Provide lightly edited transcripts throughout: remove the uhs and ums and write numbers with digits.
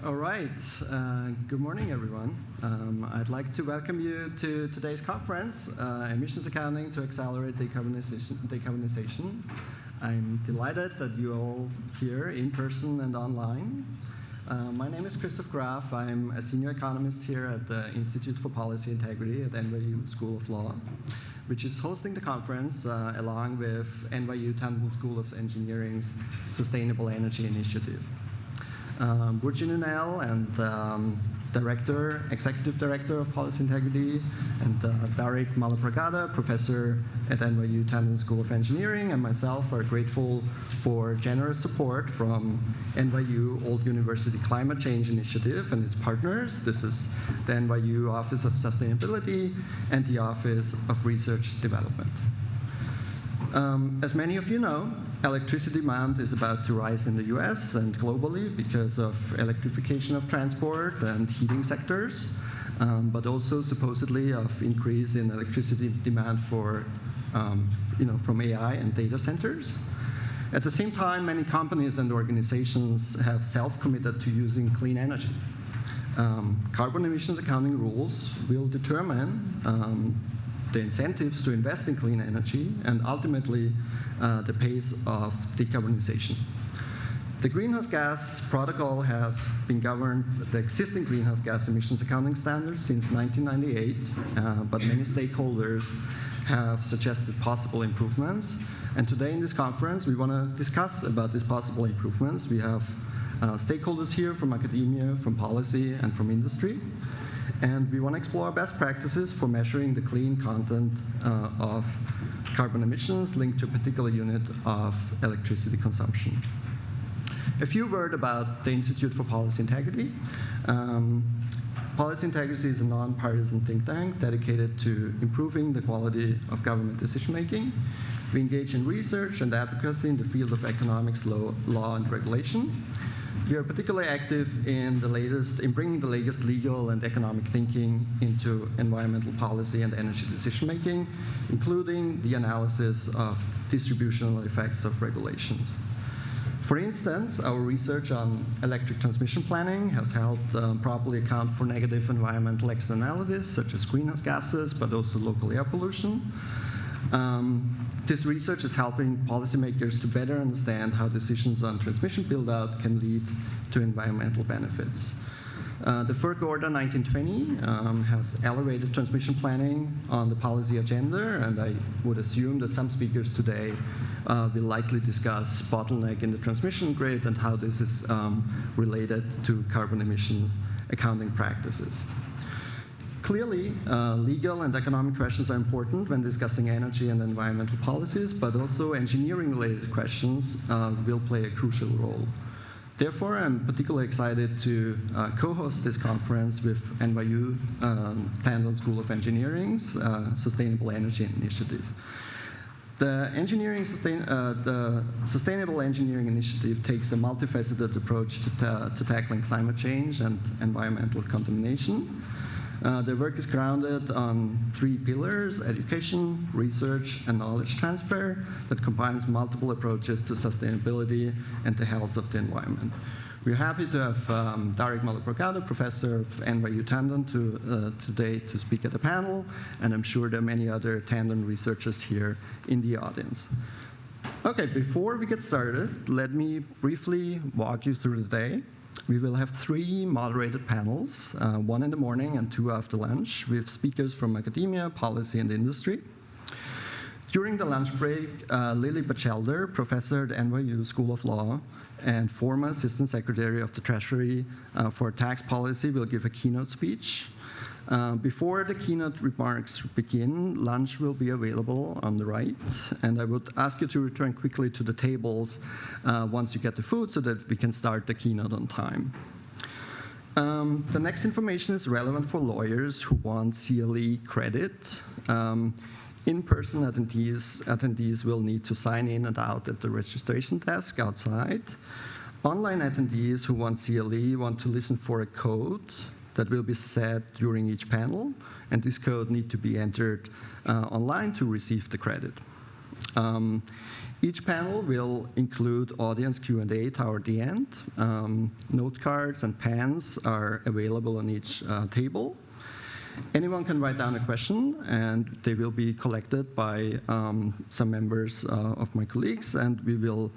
All right. Good morning, everyone. I'd like to welcome you to today's conference, Emissions Accounting to Accelerate Decarbonization. I'm delighted that you're all here in person and online. My name is Christoph Graf. I'm a senior economist here at the Institute for Policy Integrity at NYU School of Law, which is hosting the conference along with NYU Tandon School of Engineering's Sustainable Energy Initiative. Burji Nunel and Executive Director of Policy Integrity, and Darek Malapragada, Professor at NYU Tandon School of Engineering, and myself are grateful for generous support from NYU Old University Climate Change Initiative and its partners. This is the NYU Office of Sustainability and the Office of Research Development. As many of you know, electricity demand is about to rise in the US and globally because of electrification of transport and heating sectors, but also supposedly of increase in electricity demand for, from AI and data centers. At the same time, many companies and organizations have self-committed to using clean energy. Carbon emissions accounting rules will determine the incentives to invest in clean energy, and ultimately the pace of decarbonization. The greenhouse gas protocol has been governed the existing greenhouse gas emissions accounting standards since 1998, but many stakeholders have suggested possible improvements. And today in this conference, we want to discuss about these possible improvements. We have stakeholders here from academia, from policy, and from industry. And we want to explore best practices for measuring the clean content of carbon emissions linked to a particular unit of electricity consumption. A few words about the Institute for Policy Integrity. Policy Integrity is a non-partisan think tank dedicated to improving the quality of government decision-making. We engage in research and advocacy in the field of economics, law, and regulation. We are particularly active in bringing the latest legal and economic thinking into environmental policy and energy decision-making, including the analysis of distributional effects of regulations. For instance, our research on electric transmission planning has helped properly account for negative environmental externalities, such as greenhouse gases, but also local air pollution. This research is helping policymakers to better understand how decisions on transmission build-out can lead to environmental benefits. The FERC Order 1920 has elevated transmission planning on the policy agenda, and I would assume that some speakers today will likely discuss bottleneck in the transmission grid and how this is related to carbon emissions accounting practices. Clearly, legal and economic questions are important when discussing energy and environmental policies, but also engineering-related questions will play a crucial role. Therefore, I'm particularly excited to co-host this conference with NYU Tandon School of Engineering's Sustainable Energy Initiative. The Sustainable Engineering Initiative takes a multifaceted approach to tackling climate change and environmental contamination. Their work is grounded on 3 pillars: education, research, and knowledge transfer that combines multiple approaches to sustainability and the health of the environment. We're happy to have Darek Malapragada, Professor of NYU Tandon, today to speak at the panel, and I'm sure there are many other Tandon researchers here in the audience. Okay, before we get started, let me briefly walk you through the day. We will have 3 moderated panels, 1 in the morning and 2 after lunch, with speakers from academia, policy, and industry. During the lunch break, Lily Batchelder, professor at NYU School of Law and former Assistant Secretary of the Treasury for Tax Policy, will give a keynote speech. Before the keynote remarks begin, lunch will be available on the right, and I would ask you to return quickly to the tables once you get the food so that we can start the keynote on time. The next information is relevant for lawyers who want CLE credit. In-person attendees will need to sign in and out at the registration desk outside. Online attendees who want CLE want to listen for a code that will be set during each panel, and this code needs to be entered online to receive the credit. Each panel will include audience Q&A toward the end. Note cards and pens are available on each table. Anyone can write down a question, and they will be collected by some members of my colleagues, and we will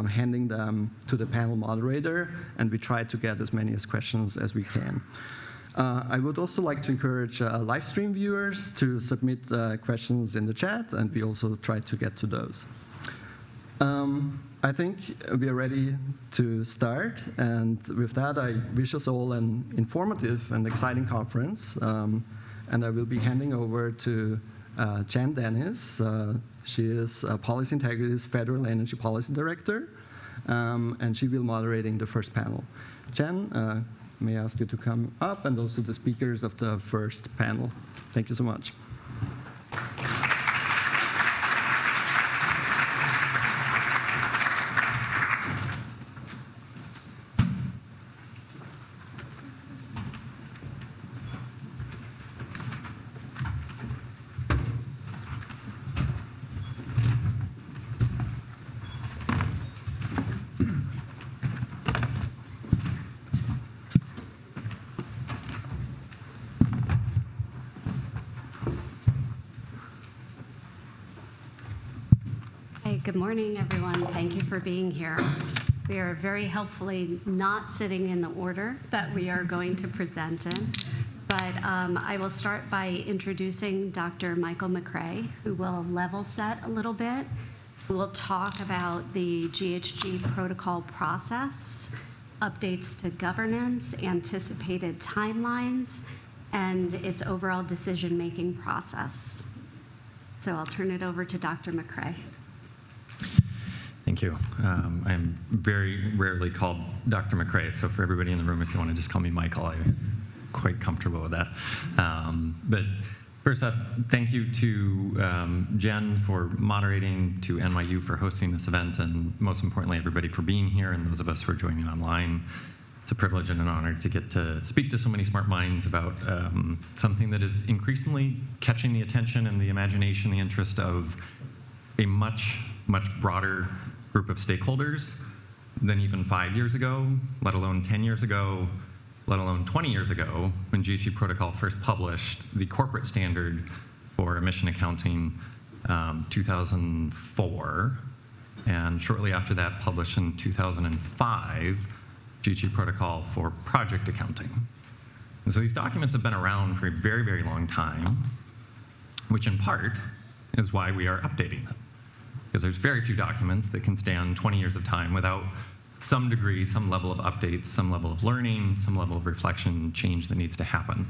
handing them to the panel moderator, and we try to get as many questions as we can. I would also like to encourage live stream viewers to submit questions in the chat, and we also try to get to those. I think we are ready to start, and with that, I wish us all an informative and exciting conference, and I will be handing over to Jen Danis. She is Policy Integrity's Federal Energy Policy Director, and she will be moderating the first panel. Jen, may I ask you to come up, and also the speakers of the first panel. Thank you so much. Good morning, everyone. Thank you for being here. We are very helpfully not sitting in the order that we are going to present in. But I will start by introducing Dr. Michael Macrae, who will level set a little bit. We will talk about the GHG protocol process, updates to governance, anticipated timelines, and its overall decision-making process. So I'll turn it over to Dr. Macrae. Thank you. I'm very rarely called Dr. Macrae, so for everybody in the room, if you want to just call me Michael, I'm quite comfortable with that. But first up, thank you to Jen for moderating, to NYU for hosting this event, and most importantly, everybody for being here, and those of us who are joining online. It's a privilege and an honor to get to speak to so many smart minds about something that is increasingly catching the attention and the imagination, the interest of a much broader group of stakeholders than even 5 years ago, let alone 10 years ago, let alone 20 years ago, when GHG Protocol first published the corporate standard for emission accounting, 2004, and shortly after that published in 2005, GHG Protocol for project accounting. And so these documents have been around for a very, very long time, which in part is why we are updating them. Because there's very few documents that can stand 20 years of time without some degree, some level of updates, some level of learning, some level of reflection, change that needs to happen.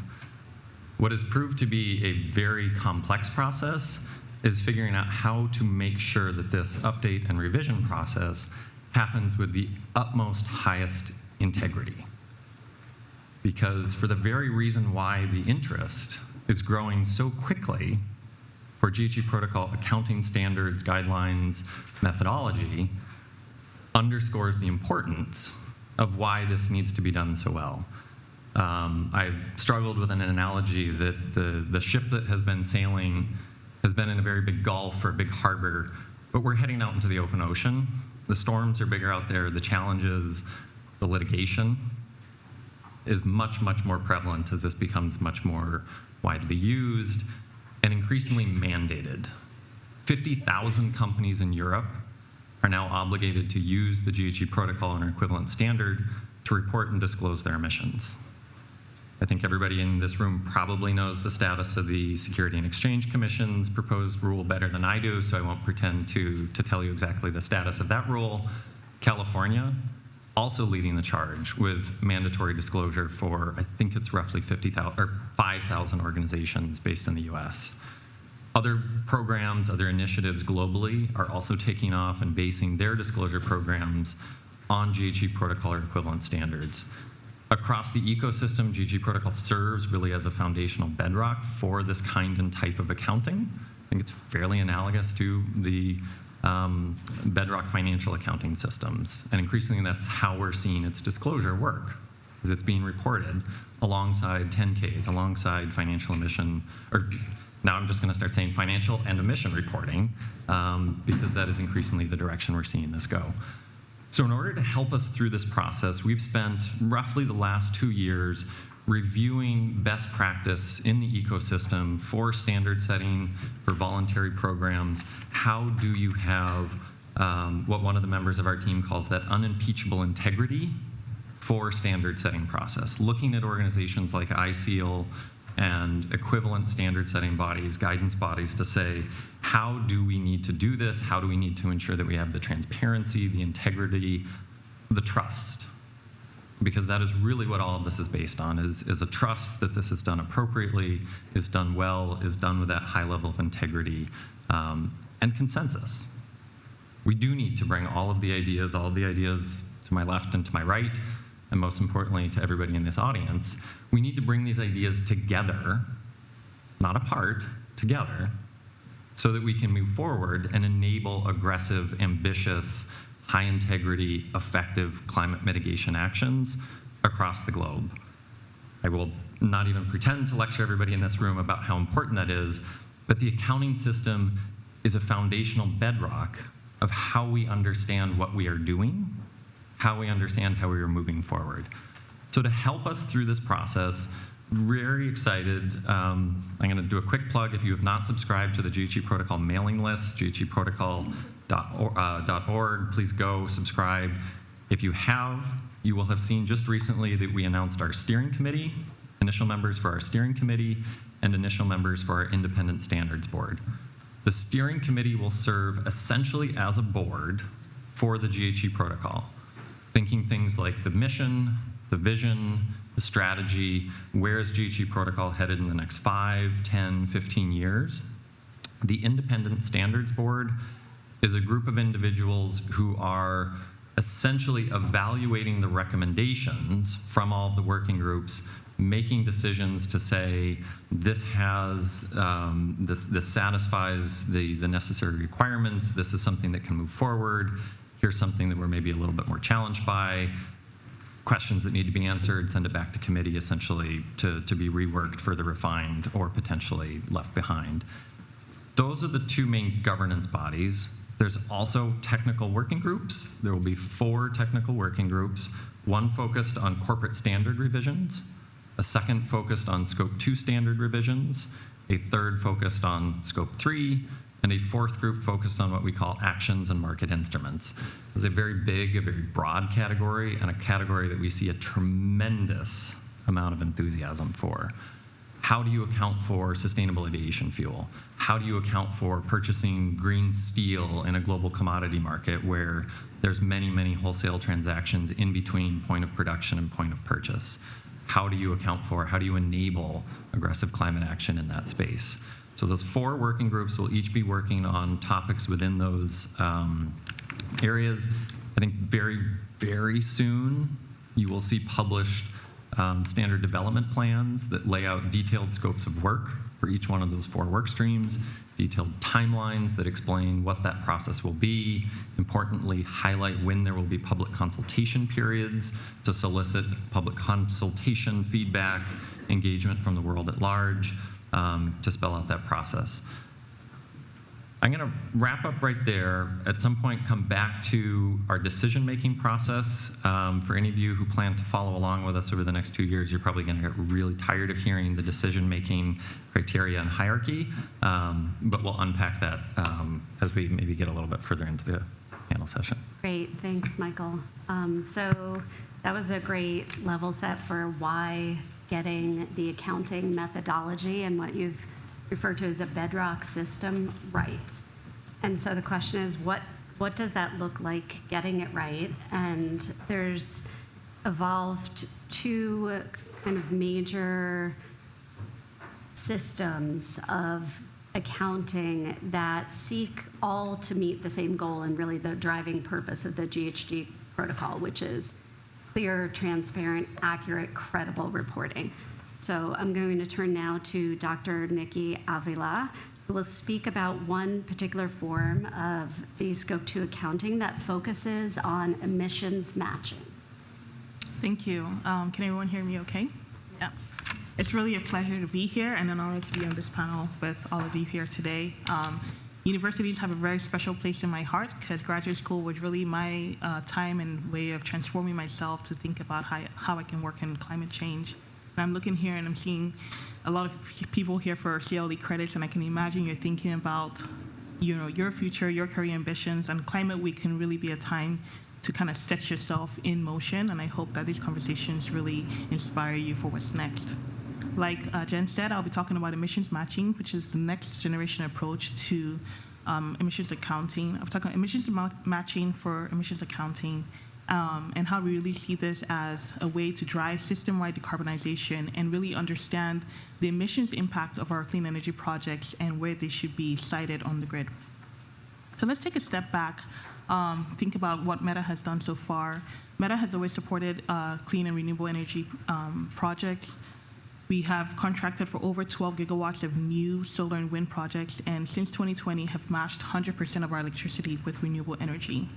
What has proved to be a very complex process is figuring out how to make sure that this update and revision process happens with the utmost highest integrity. Because for the very reason why the interest is growing so quickly for GHG Protocol accounting standards, guidelines, methodology, underscores the importance of why this needs to be done so well. I've struggled with an analogy that the ship that has been sailing has been in a very big gulf or a big harbor, but we're heading out into the open ocean. The storms are bigger out there, the challenges, the litigation is much more prevalent as this becomes much more widely used and increasingly mandated. 50,000 companies in Europe are now obligated to use the GHG Protocol and equivalent standard to report and disclose their emissions. I think everybody in this room probably knows the status of the Security and Exchange Commission's proposed rule better than I do, so I won't pretend to tell you exactly the status of that rule. California, also leading the charge with mandatory disclosure for, I think it's roughly 50,000 or 5,000 organizations based in the US. Other programs, other initiatives globally are also taking off and basing their disclosure programs on GHG Protocol or equivalent standards. Across the ecosystem, GHG Protocol serves really as a foundational bedrock for this kind and type of accounting. I think it's fairly analogous to the bedrock financial accounting systems. And increasingly, that's how we're seeing its disclosure work, is it's being reported alongside 10Ks, alongside financial emission, or Now I'm just going to start saying financial and emission reporting because that is increasingly the direction we're seeing this go. So in order to help us through this process, we've spent roughly the last 2 years reviewing best practice in the ecosystem for standard setting, for voluntary programs. How do you have what one of the members of our team calls that unimpeachable integrity for standard setting process? Looking at organizations like ISEAL and equivalent standard setting bodies, guidance bodies, to say, how do we need to do this? How do we need to ensure that we have the transparency, the integrity, the trust? Because that is really what all of this is based on, is a trust that this is done appropriately, is done well, is done with that high level of integrity and consensus. We do need to bring all of the ideas to my left and to my right, and most importantly, to everybody in this audience. We need to bring these ideas together, not apart, together, so that we can move forward and enable aggressive, ambitious, high integrity, effective climate mitigation actions across the globe. I will not even pretend to lecture everybody in this room about how important that is, but the accounting system is a foundational bedrock of how we understand what we are doing, how we understand how we are moving forward. So to help us through this process, very excited. I'm going to do a quick plug. If you have not subscribed to the GHG Protocol mailing list, ghgprotocol.org, please go subscribe. If you have, you will have seen just recently that we announced our steering committee, initial members for our steering committee, and initial members for our independent standards board. The steering committee will serve essentially as a board for the GHG Protocol, thinking things like the mission, the vision, the strategy, where is GHG Protocol headed in the next 5, 10, 15 years. The Independent Standards Board is a group of individuals who are essentially evaluating the recommendations from all of the working groups, making decisions to say, this has, this satisfies the necessary requirements, this is something that can move forward, here's something that we're maybe a little bit more challenged by, questions that need to be answered, send it back to committee essentially to be reworked, further refined, or potentially left behind. Those are the two main governance bodies. There's also technical working groups. There will be 4 technical working groups, one focused on corporate standard revisions, a second focused on Scope 2 standard revisions, a third focused on Scope 3, and a 4th group focused on what we call actions and market instruments. It's a very big, a very broad category, and a category that we see a tremendous amount of enthusiasm for. How do you account for sustainable aviation fuel? How do you account for purchasing green steel in a global commodity market where there's many, many wholesale transactions in between point of production and point of purchase? How do you account for, how do you enable aggressive climate action in that space? So those 4 working groups will each be working on topics within those areas. I think very, very soon you will see published standard development plans that lay out detailed scopes of work for each one of those 4 work streams, detailed timelines that explain what that process will be, importantly highlight when there will be public consultation periods to solicit public consultation feedback, engagement from the world at large, to spell out that process. I'm going to wrap up right there. At some point, come back to our decision-making process. For any of you who plan to follow along with us over the next 2 years, you're probably going to get really tired of hearing the decision-making criteria and hierarchy, but we'll unpack that as we maybe get a little bit further into the panel session. Great, thanks, Michael. So that was a great level set for why getting the accounting methodology and what you've referred to as a bedrock system right. And so the question is, what does that look like, getting it right? And there's evolved 2 kind of major systems of accounting that seek all to meet the same goal and really the driving purpose of the GHG protocol, which is clear, transparent, accurate, credible reporting. So I'm going to turn now to Dr. Nikki Avila, who will speak about one particular form of the Scope 2 accounting that focuses on emissions matching. Thank you. Can everyone hear me okay? Yeah. It's really a pleasure to be here and an honor to be on this panel with all of you here today. Universities have a very special place in my heart because graduate school was really my time and way of transforming myself to think about how I can work in climate change. And I'm looking here and I'm seeing a lot of people here for CLE credits, and I can imagine you're thinking about your future, your career ambitions, and Climate Week can really be a time to kind of set yourself in motion, and I hope that these conversations really inspire you for what's next. Like Jen said, I'll be talking about emissions matching, which is the next generation approach to emissions accounting. I'll be talking about emissions matching for emissions accounting, and how we really see this as a way to drive system-wide decarbonization and really understand the emissions impact of our clean energy projects and where they should be cited on the grid. So let's take a step back, think about what Meta has done so far. Meta has always supported clean and renewable energy projects. We have contracted for over 12 gigawatts of new solar and wind projects, and since 2020 have matched 100% of our electricity with renewable energy.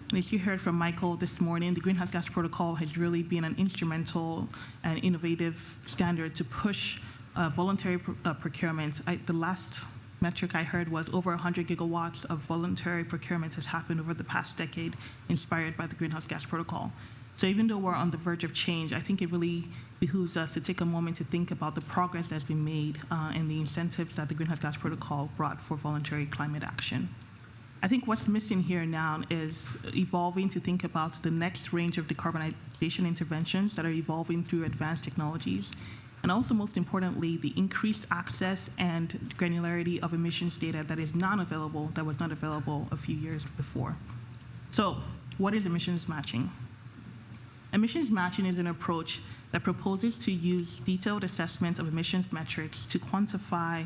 And as you heard from Michael this morning, the Greenhouse Gas Protocol has really been an instrumental and innovative standard to push voluntary procurement. The last metric I heard was over 100 gigawatts of voluntary procurement has happened over the past decade, inspired by the Greenhouse Gas Protocol. So even though we're on the verge of change, I think it really behooves us to take a moment to think about the progress that's been made and the incentives that the Greenhouse Gas Protocol brought for voluntary climate action. I think what's missing here now is evolving to think about the next range of decarbonization interventions that are evolving through advanced technologies, and also most importantly, the increased access and granularity of emissions data that was not available a few years before. So what is emissions matching? Emissions matching is an approach that proposes to use detailed assessment of emissions metrics to quantify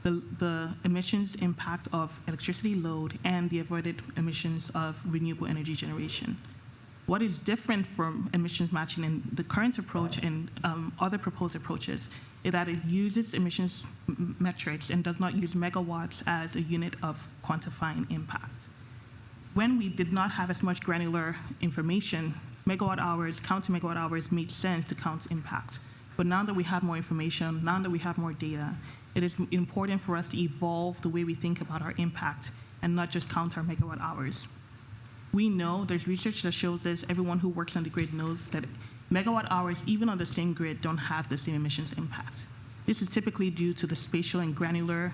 the emissions impact of electricity load and the avoided emissions of renewable energy generation. What is different from emissions matching in the current approach and other proposed approaches is that it uses emissions metrics and does not use megawatts as a unit of quantifying impact. When we did not have as much granular information, megawatt hours, counting megawatt hours made sense to count impact. But now that we have more information, now that we have more data, it is important for us to evolve the way we think about our impact and not just count our megawatt hours. We know there's research that shows this. Everyone who works on the grid knows that megawatt hours, even on the same grid, don't have the same emissions impact. This is typically due to the spatial and granular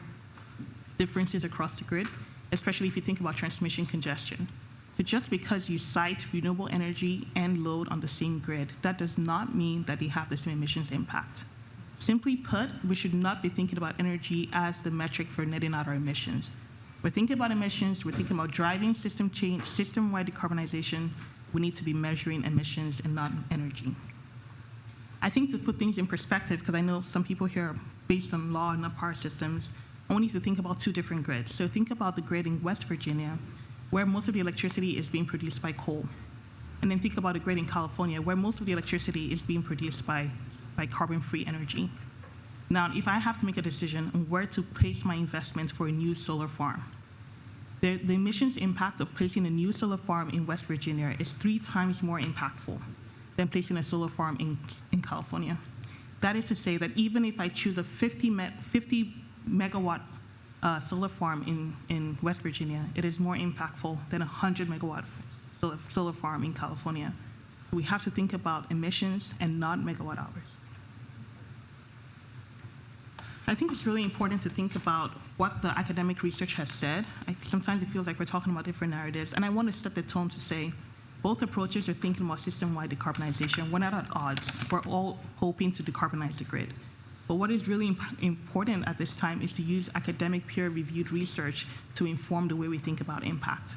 differences across the grid, especially if you think about transmission congestion. So just because you cite renewable energy and load on the same grid, that does not mean that they have the same emissions impact. Simply put, we should not be thinking about energy as the metric for netting out our emissions. We're thinking about emissions, we're thinking about driving system change, system-wide decarbonization. We need to be measuring emissions and not energy. I think to put things in perspective, because I know some people here are based on law and not power systems, I want you to think about two different grids. So think about the grid in West Virginia, where most of the electricity is being produced by coal. And then think about a grid in California, where most of the electricity is being produced by carbon-free energy. Now, if I have to make a decision on where to place my investments for a new solar farm, the emissions impact of placing a new solar farm in West Virginia is 3 times more impactful than placing a solar farm in California. That is to say that even if I choose a 50 megawatt solar farm in West Virginia, it is more impactful than a 100 megawatt solar farm in California. We have to think about emissions and not megawatt hours. I think it's really important to think about what the academic research has said. Sometimes it feels like we're talking about different narratives, and I want to set the tone to say both approaches are thinking about system-wide decarbonization. We're not at odds. We're all hoping to decarbonize the grid. But what is really important at this time is to use academic peer-reviewed research to inform the way we think about impact.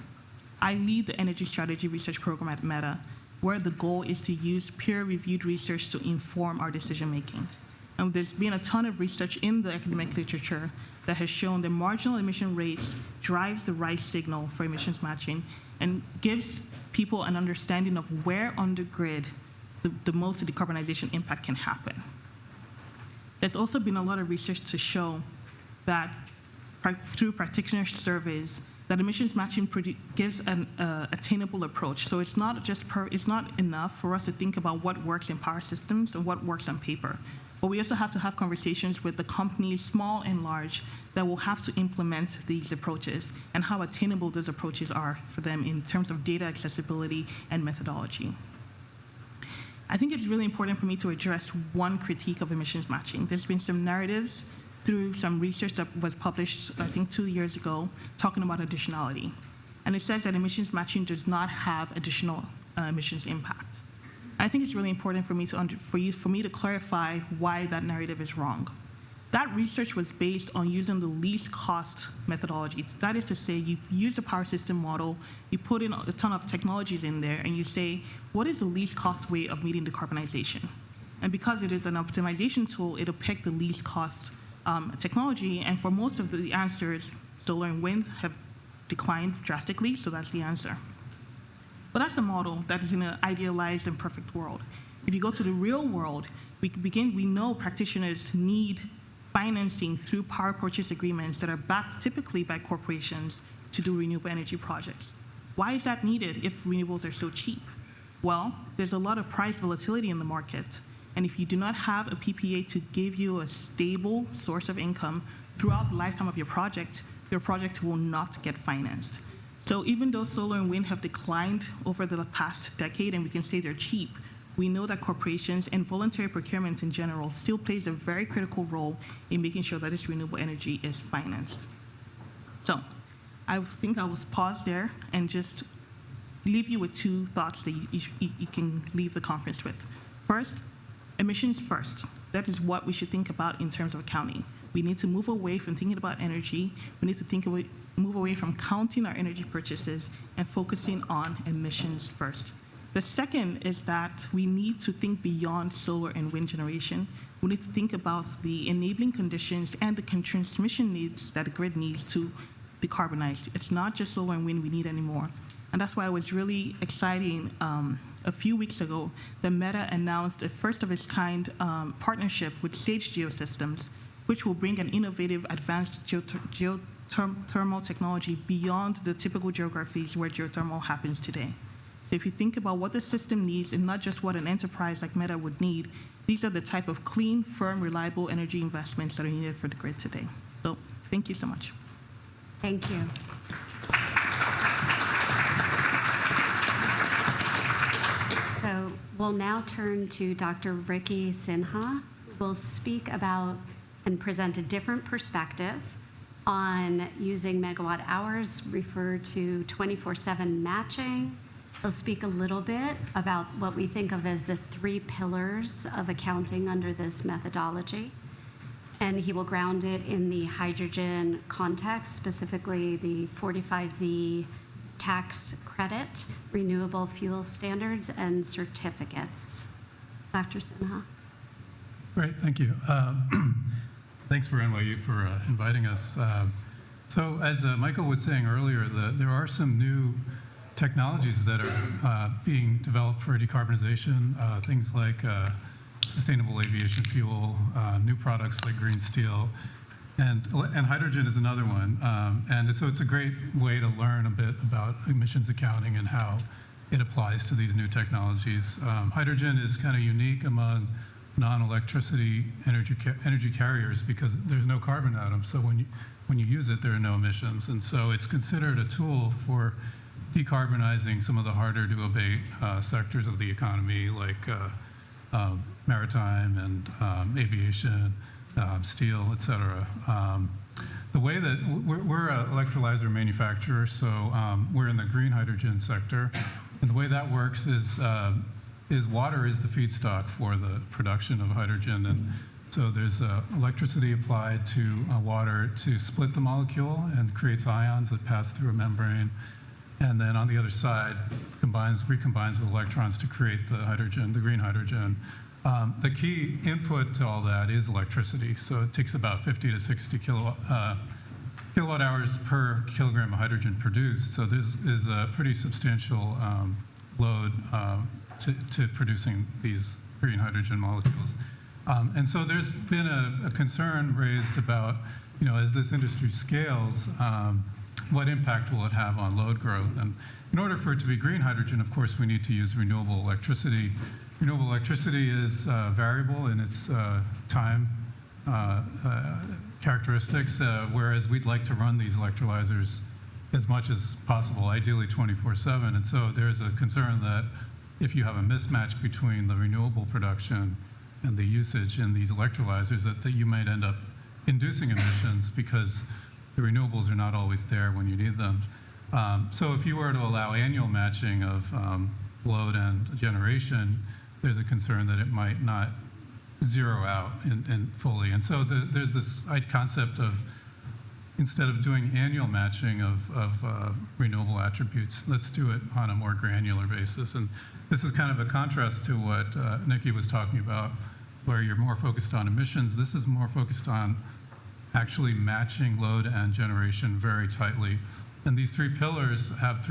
I lead the Energy Strategy Research Program at Meta, where the goal is to use peer-reviewed research to inform our decision-making. And there's been a ton of research in the academic literature that has shown that marginal emission rates drives the right signal for emissions matching and gives people an understanding of where on the grid the most decarbonization impact can happen. There's also been a lot of research to show that through practitioner surveys, that emissions matching gives an attainable approach. So it's not enough for us to think about what works in power systems and what works on paper. but we also have to have conversations with the companies, small and large, that will have to implement these approaches and how attainable those approaches are for them in terms of data accessibility and methodology. I think it's really important for me to address one critique of emissions matching. There's been some narratives through some research that was published, I think 2 years ago, talking about additionality. And it says that emissions matching does not have additional emissions impact. I think it's really important for me to clarify why that narrative is wrong. That research was based on using the least cost methodology. That is to say, you use a power system model, you put in a ton of technologies in there, and you say, what is the least cost way of meeting decarbonization? And because it is an optimization tool, it'll pick the least cost technology, and for most of the answers, solar and wind have declined drastically, so that's the answer. But that's a model that is in an idealized and perfect world. If you go to the real world, we know practitioners need financing through power purchase agreements that are backed typically by corporations to do renewable energy projects. Why is that needed if renewables are so cheap? Well, there's a lot of price volatility in the market, and if you do not have a PPA to give you a stable source of income throughout the lifetime of your project will not get financed. So even though solar and wind have declined over the past decade, and we can say they're cheap, we know that corporations and voluntary procurement in general still plays a very critical role in making sure that this renewable energy is financed. So I think I will pause there and just leave you with 2 thoughts that you can leave the conference with. First, emissions first. That is what we should think about in terms of accounting. We need to move away from thinking about energy. We need to move away from counting our energy purchases and focusing on emissions first. The second is that we need to think beyond solar and wind generation. We need to think about the enabling conditions and the transmission needs that the grid needs to decarbonize. It's not just solar and wind we need anymore. And that's why it was really exciting a few weeks ago that Meta announced a first-of-its-kind partnership with Sage Geosystems, which will bring an innovative advanced geothermal technology beyond the typical geographies where geothermal happens today. So if you think about what the system needs and not just what an enterprise like Meta would need, these are the type of clean, firm, reliable energy investments that are needed for the grid today. So thank you so much. Thank you. So we'll now turn to Dr. Ricky Sinha, who will speak about and present a different perspective on using megawatt hours, referred to 24/7 matching. He'll speak a little bit about what we think of as the 3 pillars of accounting under this methodology. And he will ground it in the hydrogen context, specifically the 45V tax credit, renewable fuel standards, and certificates. Dr. Sinha. Great, thank you. Thanks for NYU for inviting us. So as Michael was saying earlier, there are some new technologies that are being developed for decarbonization, things like sustainable aviation fuel, new products like green steel, and hydrogen is another one. And so it's a great way to learn a bit about emissions accounting and how it applies to these new technologies. Hydrogen is kind of unique among non-electricity energy carriers because there's no carbon atoms. So when you use it, there are no emissions. And so it's considered a tool for decarbonizing some of the harder to abate sectors of the economy, like maritime and aviation, steel, et cetera. The way that we're an electrolyzer manufacturer, so we're in the green hydrogen sector. And the way that works is water is the feedstock for the production of hydrogen. And so there's electricity applied to water to split the molecule and creates ions that pass through a membrane. And then on the other side, recombines with electrons to create the hydrogen, the green hydrogen. The key input to all that is electricity. So it takes about 50 to 60 kilowatt hours per kilogram of hydrogen produced. So this is a pretty substantial load to producing these green hydrogen molecules. And so there's been a concern raised about, as this industry scales, what impact will it have on load growth? And in order for it to be green hydrogen, of course, we need to use renewable electricity. Renewable electricity is variable in its time characteristics, whereas we'd like to run these electrolyzers as much as possible, ideally 24/7. And so there's a concern that if you have a mismatch between the renewable production and the usage in these electrolyzers, that you might end up inducing emissions because the renewables are not always there when you need them. So if you were to allow annual matching of load and generation, there's a concern that it might not zero out in fully. And so there's this concept of, instead of doing annual matching of renewable attributes, let's do it on a more granular basis. And this is kind of a contrast to what Nikki was talking about, where you're more focused on emissions. This is more focused on actually matching load and generation very tightly. And these three pillars have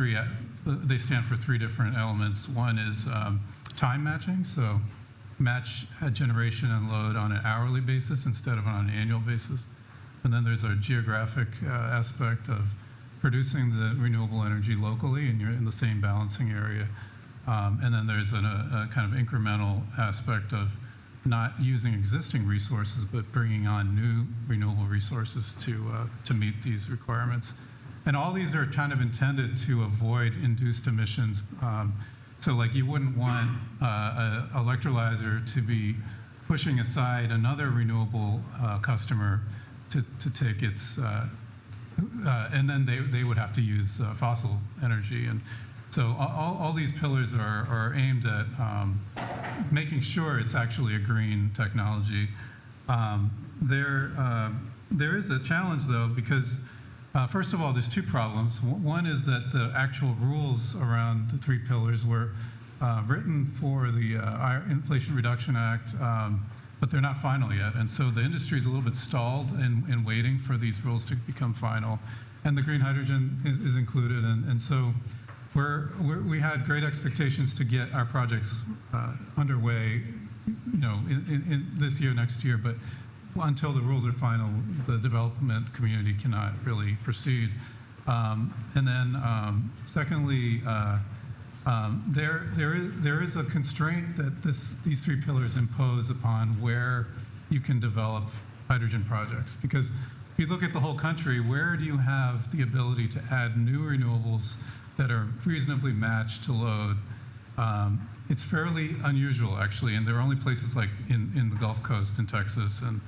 they stand for three different elements. One is time matching, so match generation and load on an hourly basis instead of on an annual basis. And then there's a geographic aspect of producing the renewable energy locally, and you're in the same balancing area. And then there's a kind of incremental aspect of not using existing resources, but bringing on new renewable resources to meet these requirements. And all these are kind of intended to avoid induced emissions. So like you wouldn't want an electrolyzer to be pushing aside another renewable customer to take its, and then they would have to use fossil energy. And so all these pillars are aimed at making sure it's actually a green technology. There is a challenge, though, because first of all, there's two problems. One is that the actual rules around the three pillars were written for the Inflation Reduction Act, but they're not final yet. And so the industry is a little bit stalled in waiting for these rules to become final. And the green hydrogen is included. And so we had great expectations to get our projects underway, in this year, next year, but until the rules are final, the development community cannot really proceed. And then, secondly, there is a constraint that these three pillars impose upon where you can develop hydrogen projects. Because if you look at the whole country, where do you have the ability to add new renewables that are reasonably matched to load? It's fairly unusual, actually, and there are only places like in the Gulf Coast in Texas and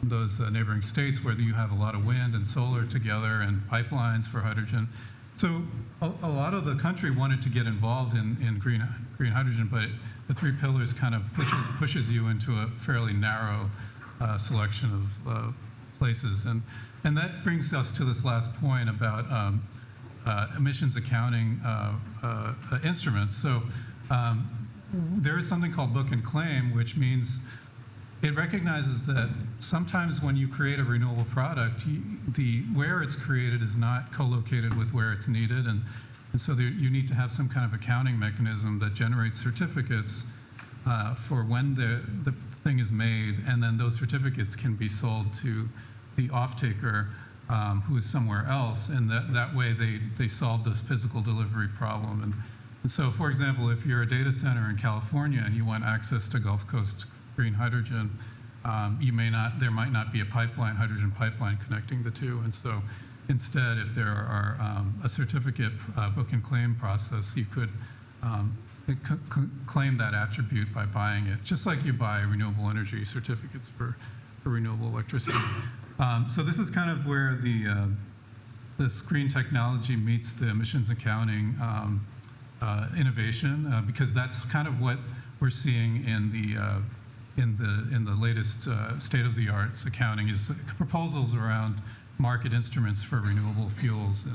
those neighboring states where you have a lot of wind and solar together and pipelines for hydrogen. So a lot of the country wanted to get involved in green hydrogen, but the three pillars kind of pushes you into a fairly narrow selection of places. And that brings us to this last point about emissions accounting instruments. So there is something called book and claim, which means it recognizes that sometimes when you create a renewable product, where it's created is not co-located with where it's needed. And so you need to have some kind of accounting mechanism that generates certificates for when the thing is made, and then those certificates can be sold to the off-taker who is somewhere else, and that way they solve the physical delivery problem. And so, for example, if you're a data center in California and you want access to Gulf Coast green hydrogen, there might not be a hydrogen pipeline connecting the two. And so instead, if there are a certificate book and claim process, you could claim that attribute by buying it, just like you buy renewable energy certificates for renewable electricity. So this is kind of where this green technology meets the emissions accounting innovation, because that's kind of what we're seeing in the latest state-of-the-art accounting is proposals around market instruments for renewable fuels,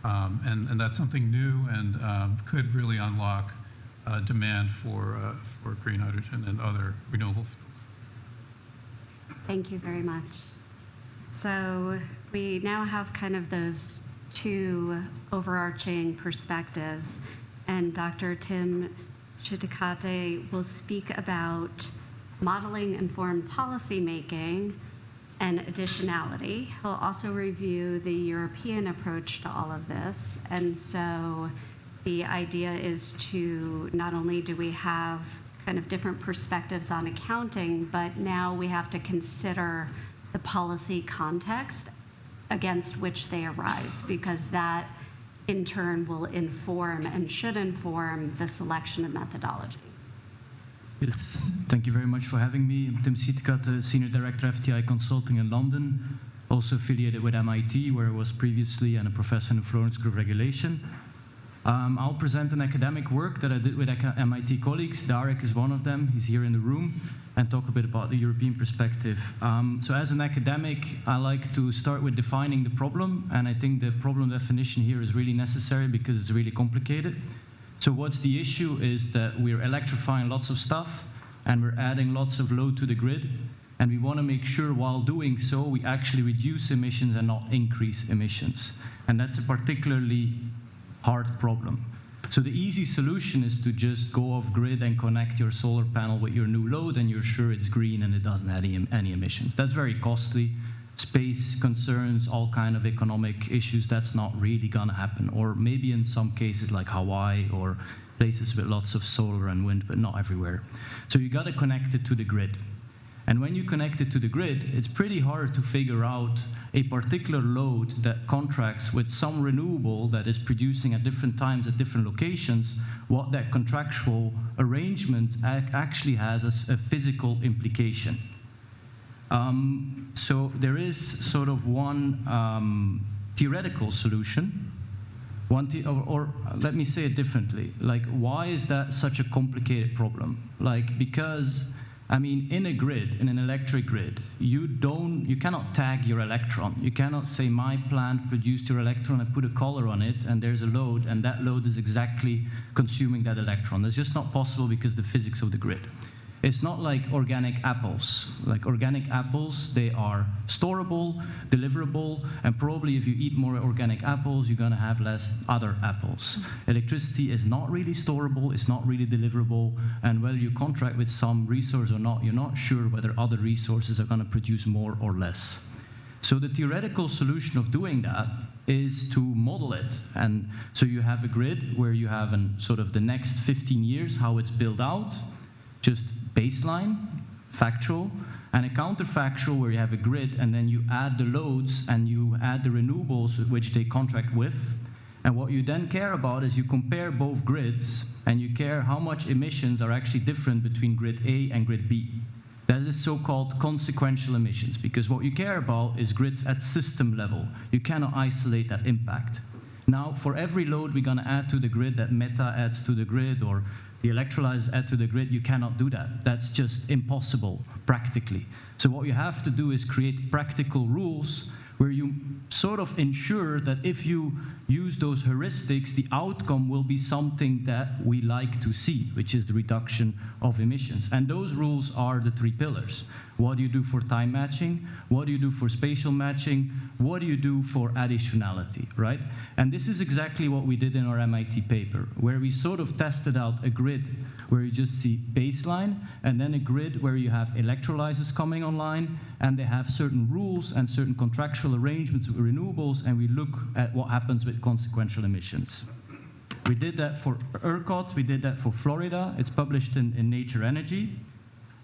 and that's something new and could really unlock demand for green hydrogen and other renewable fuels. Thank you very much. So we now have kind of those two overarching perspectives, and Dr. Tim Schittekatte will speak about modeling-informed policymaking and additionality. He'll also review the European approach to all of this. And so the idea is to not only do we have kind of different perspectives on accounting, but now we have to consider the policy context against which they arise, because that in turn will inform and should inform the selection of methodology. Yes, thank you very much for having me. I'm Schittekatte, Senior Director FTI Consulting in London, also affiliated with MIT, where I was previously, and a professor in the Florence School of Regulation. I'll present an academic work that I did with MIT colleagues. Darek is one of them, he's here in the room, and talk a bit about the European perspective. So as an academic, I like to start with defining the problem, and I think the problem definition here is really necessary because it's really complicated. So what's the issue is that we're electrifying lots of stuff, and we're adding lots of load to the grid, and we want to make sure while doing so, we actually reduce emissions and not increase emissions. And that's a particularly hard problem. So the easy solution is to just go off grid and connect your solar panel with your new load, and you're sure it's green and it doesn't have any emissions. That's very costly. Space concerns, all kind of economic issues, that's not really gonna happen. Or maybe in some cases like Hawaii or places with lots of solar and wind, but not everywhere. So you gotta connect it to the grid. And when you connect it to the grid, it's pretty hard to figure out a particular load that contracts with some renewable that is producing at different times at different locations, what that contractual arrangement actually has as a physical implication. So there is sort of one theoretical solution, or let me say it differently. Like, why is that such a complicated problem? Like, because, I mean, in a grid, in an electric grid, you cannot tag your electron. You cannot say my plant produced your electron and put a color on it, and there's a load, and that load is exactly consuming that electron. That's just not possible because the physics of the grid. It's not like organic apples. Like organic apples, they are storable, deliverable, and probably if you eat more organic apples, you're gonna have less other apples. Electricity is not really storable, it's not really deliverable, and whether you contract with some resource or not, you're not sure whether other resources are gonna produce more or less. So the theoretical solution of doing that is to model it. And so you have a grid where you have sort of the next 15 years, how it's built out, just baseline, factual, and a counterfactual where you have a grid and then you add the loads and you add the renewables which they contract with. And what you then care about is you compare both grids and you care how much emissions are actually different between grid A and grid B. That is so-called consequential emissions, because what you care about is grids at system level. You cannot isolate that impact. Now, for every load we're gonna add to the grid that Meta adds to the grid or the electrolyzers add to the grid, you cannot do that. That's just impossible, practically. So what you have to do is create practical rules where you sort of ensure that if you use those heuristics, the outcome will be something that we like to see, which is the reduction of emissions. And those rules are the three pillars. What do you do for time matching? What do you do for spatial matching? What do you do for additionality, right? And this is exactly what we did in our MIT paper, where we sort of tested out a grid where you just see baseline, and then a grid where you have electrolyzers coming online, and they have certain rules and certain contractual arrangements with renewables, and we look at what happens with consequential emissions. We did that for ERCOT, we did that for Florida. It's published in Nature Energy.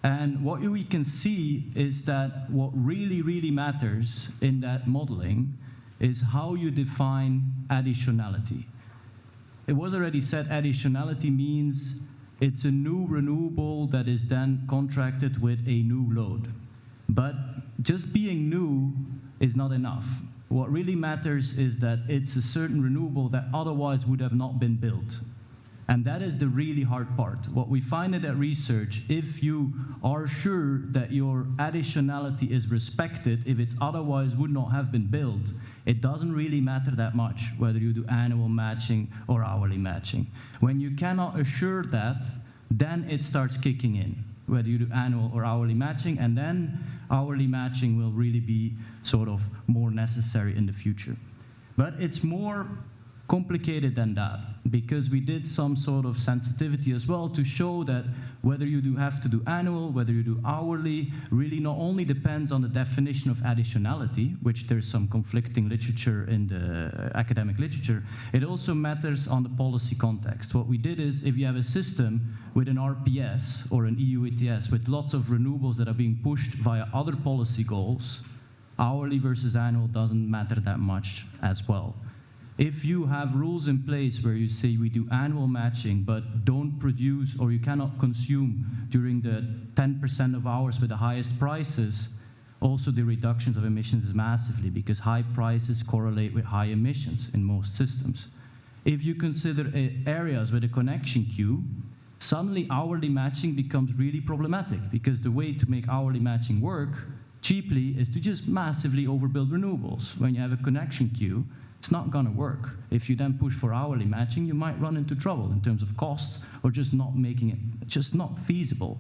And what we can see is that what really, really matters in that modeling is how you define additionality. It was already said additionality means it's a new renewable that is then contracted with a new load. But just being new is not enough. What really matters is that it's a certain renewable that otherwise would have not been built. And that is the really hard part. What we find in that research, if you are sure that your additionality is respected, if it otherwise would not have been built, it doesn't really matter that much whether you do annual matching or hourly matching. When you cannot assure that, then it starts kicking in, whether you do annual or hourly matching, and then hourly matching will really be sort of more necessary in the future. But it's more complicated than that, because we did some sort of sensitivity as well to show that whether you have to do annual, whether you do hourly, really not only depends on the definition of additionality, which there's some conflicting literature in the academic literature, it also matters on the policy context. What we did is, if you have a system with an RPS or an EU ETS with lots of renewables that are being pushed via other policy goals, hourly versus annual doesn't matter that much as well. If you have rules in place where you say we do annual matching but don't produce, or you cannot consume during the 10% of hours with the highest prices, also the reductions of emissions is massively, because high prices correlate with high emissions in most systems. If you consider areas with a connection queue, suddenly hourly matching becomes really problematic, because the way to make hourly matching work cheaply is to just massively overbuild renewables. When you have a connection queue, it's not going to work. If you then push for hourly matching, you might run into trouble in terms of costs, or just not making it, just not feasible.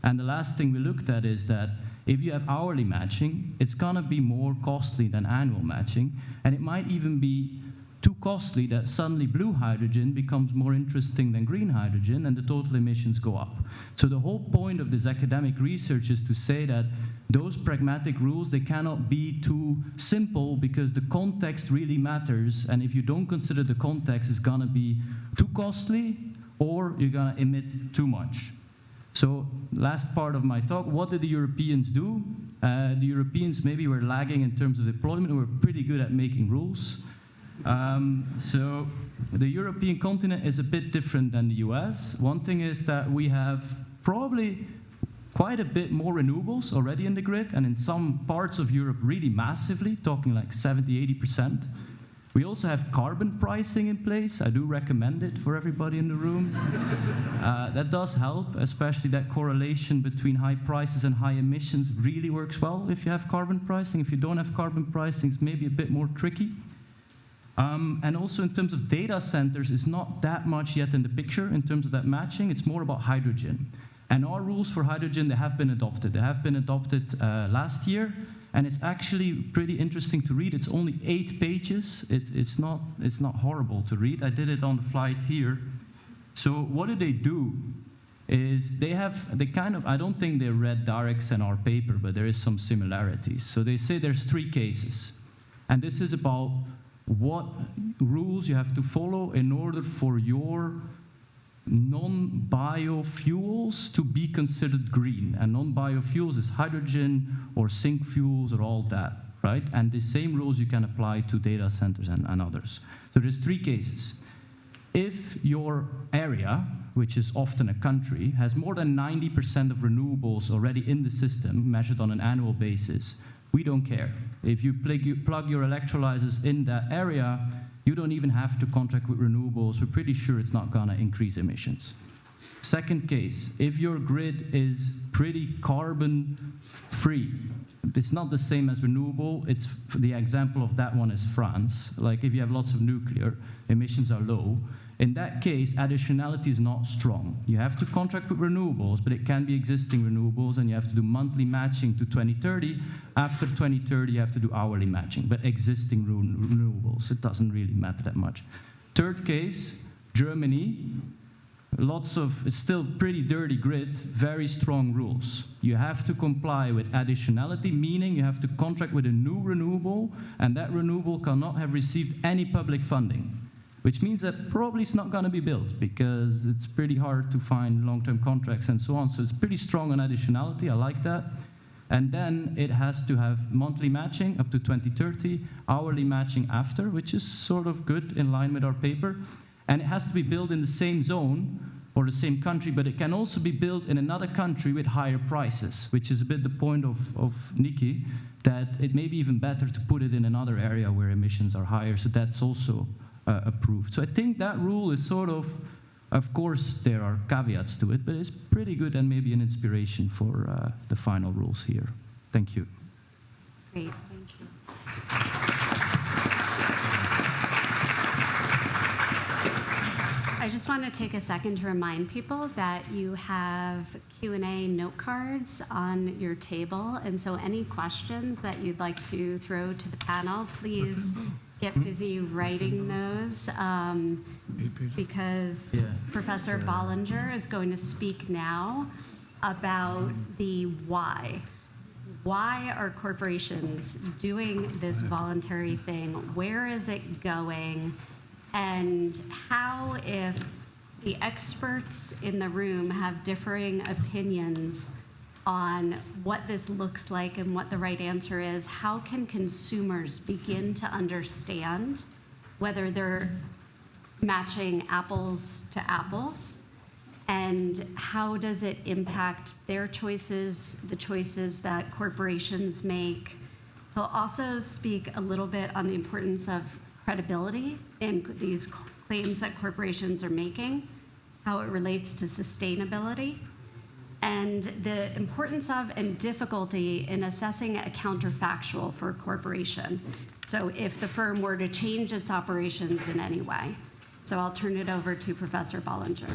And the last thing we looked at is that if you have hourly matching, it's going to be more costly than annual matching, and it might even be too costly that suddenly blue hydrogen becomes more interesting than green hydrogen, and the total emissions go up. So the whole point of this academic research is to say that those pragmatic rules, they cannot be too simple, because the context really matters, and if you don't consider the context, it's gonna be too costly, or you're gonna emit too much. So last part of my talk, what did the Europeans do? The Europeans maybe were lagging in terms of deployment, and were pretty good at making rules. So the European continent is a bit different than the US. One thing is that we have probably quite a bit more renewables already in the grid, and in some parts of Europe really massively, talking like 70–80%. We also have carbon pricing in place. I do recommend it for everybody in the room. That does help, especially that correlation between high prices and high emissions really works well if you have carbon pricing. If you don't have carbon pricing, it's maybe a bit more tricky. And also in terms of data centers, it's not that much yet in the picture in terms of that matching. It's more about hydrogen. And our rules for hydrogen, they have been adopted. They have been adopted last year, and it's actually pretty interesting to read. It's only 8 pages. It's not horrible to read. I did it on the flight here. So what do? Is they kind of, I don't think they read Darek's and our paper, but there is some similarities. So they say there's 3 cases. And this is about what rules you have to follow in order for your non-biofuels to be considered green. And non-biofuels is hydrogen or sync fuels or all that, right? And the same rules you can apply to data centers and others. So there's 3 cases. If your area, which is often a country, has more than 90% of renewables already in the system, measured on an annual basis, we don't care. If you plug your electrolyzers in that area, you don't even have to contract with renewables. We're pretty sure it's not gonna increase emissions. Second case, if your grid is pretty carbon-free, it's not the same as renewable. It's the example of that one is France. Like if you have lots of nuclear, emissions are low. In that case, additionality is not strong. You have to contract with renewables, but it can be existing renewables, and you have to do monthly matching to 2030. After 2030, you have to do hourly matching, but existing renewables. It doesn't really matter that much. Third case, Germany. It's still pretty dirty grid, very strong rules. You have to comply with additionality, meaning you have to contract with a new renewable, and that renewable cannot have received any public funding, which means that probably it's not going to be built because it's pretty hard to find long-term contracts and so on. So it's pretty strong on additionality. I like that. And then it has to have monthly matching up to 2030, hourly matching after, which is sort of good in line with our paper. And it has to be built in the same zone or the same country, but it can also be built in another country with higher prices, which is a bit the point of Nikki, that it may be even better to put it in another area where emissions are higher. So that's also approved. So I think that rule is sort of course, there are caveats to it, but it's pretty good and maybe an inspiration for the final rules here. Thank you. Great, thank you. I just want to take a second to remind people that you have Q&A note cards on your table, and so any questions that you'd like to throw to the panel, please get busy writing those because Yeah. Professor Bollinger is going to speak now about the why. Why are corporations doing this voluntary thing? Where is it going? And how, if the experts in the room have differing opinions on what this looks like and what the right answer is, how can consumers begin to understand whether they're matching apples to apples, and how does it impact their choices, the choices that corporations make? He'll also speak a little bit on the importance of credibility in these claims that corporations are making, how it relates to sustainability, and the importance of and difficulty in assessing a counterfactual for a corporation. So if the firm were to change its operations in any way. So I'll turn it over to Professor Bollinger.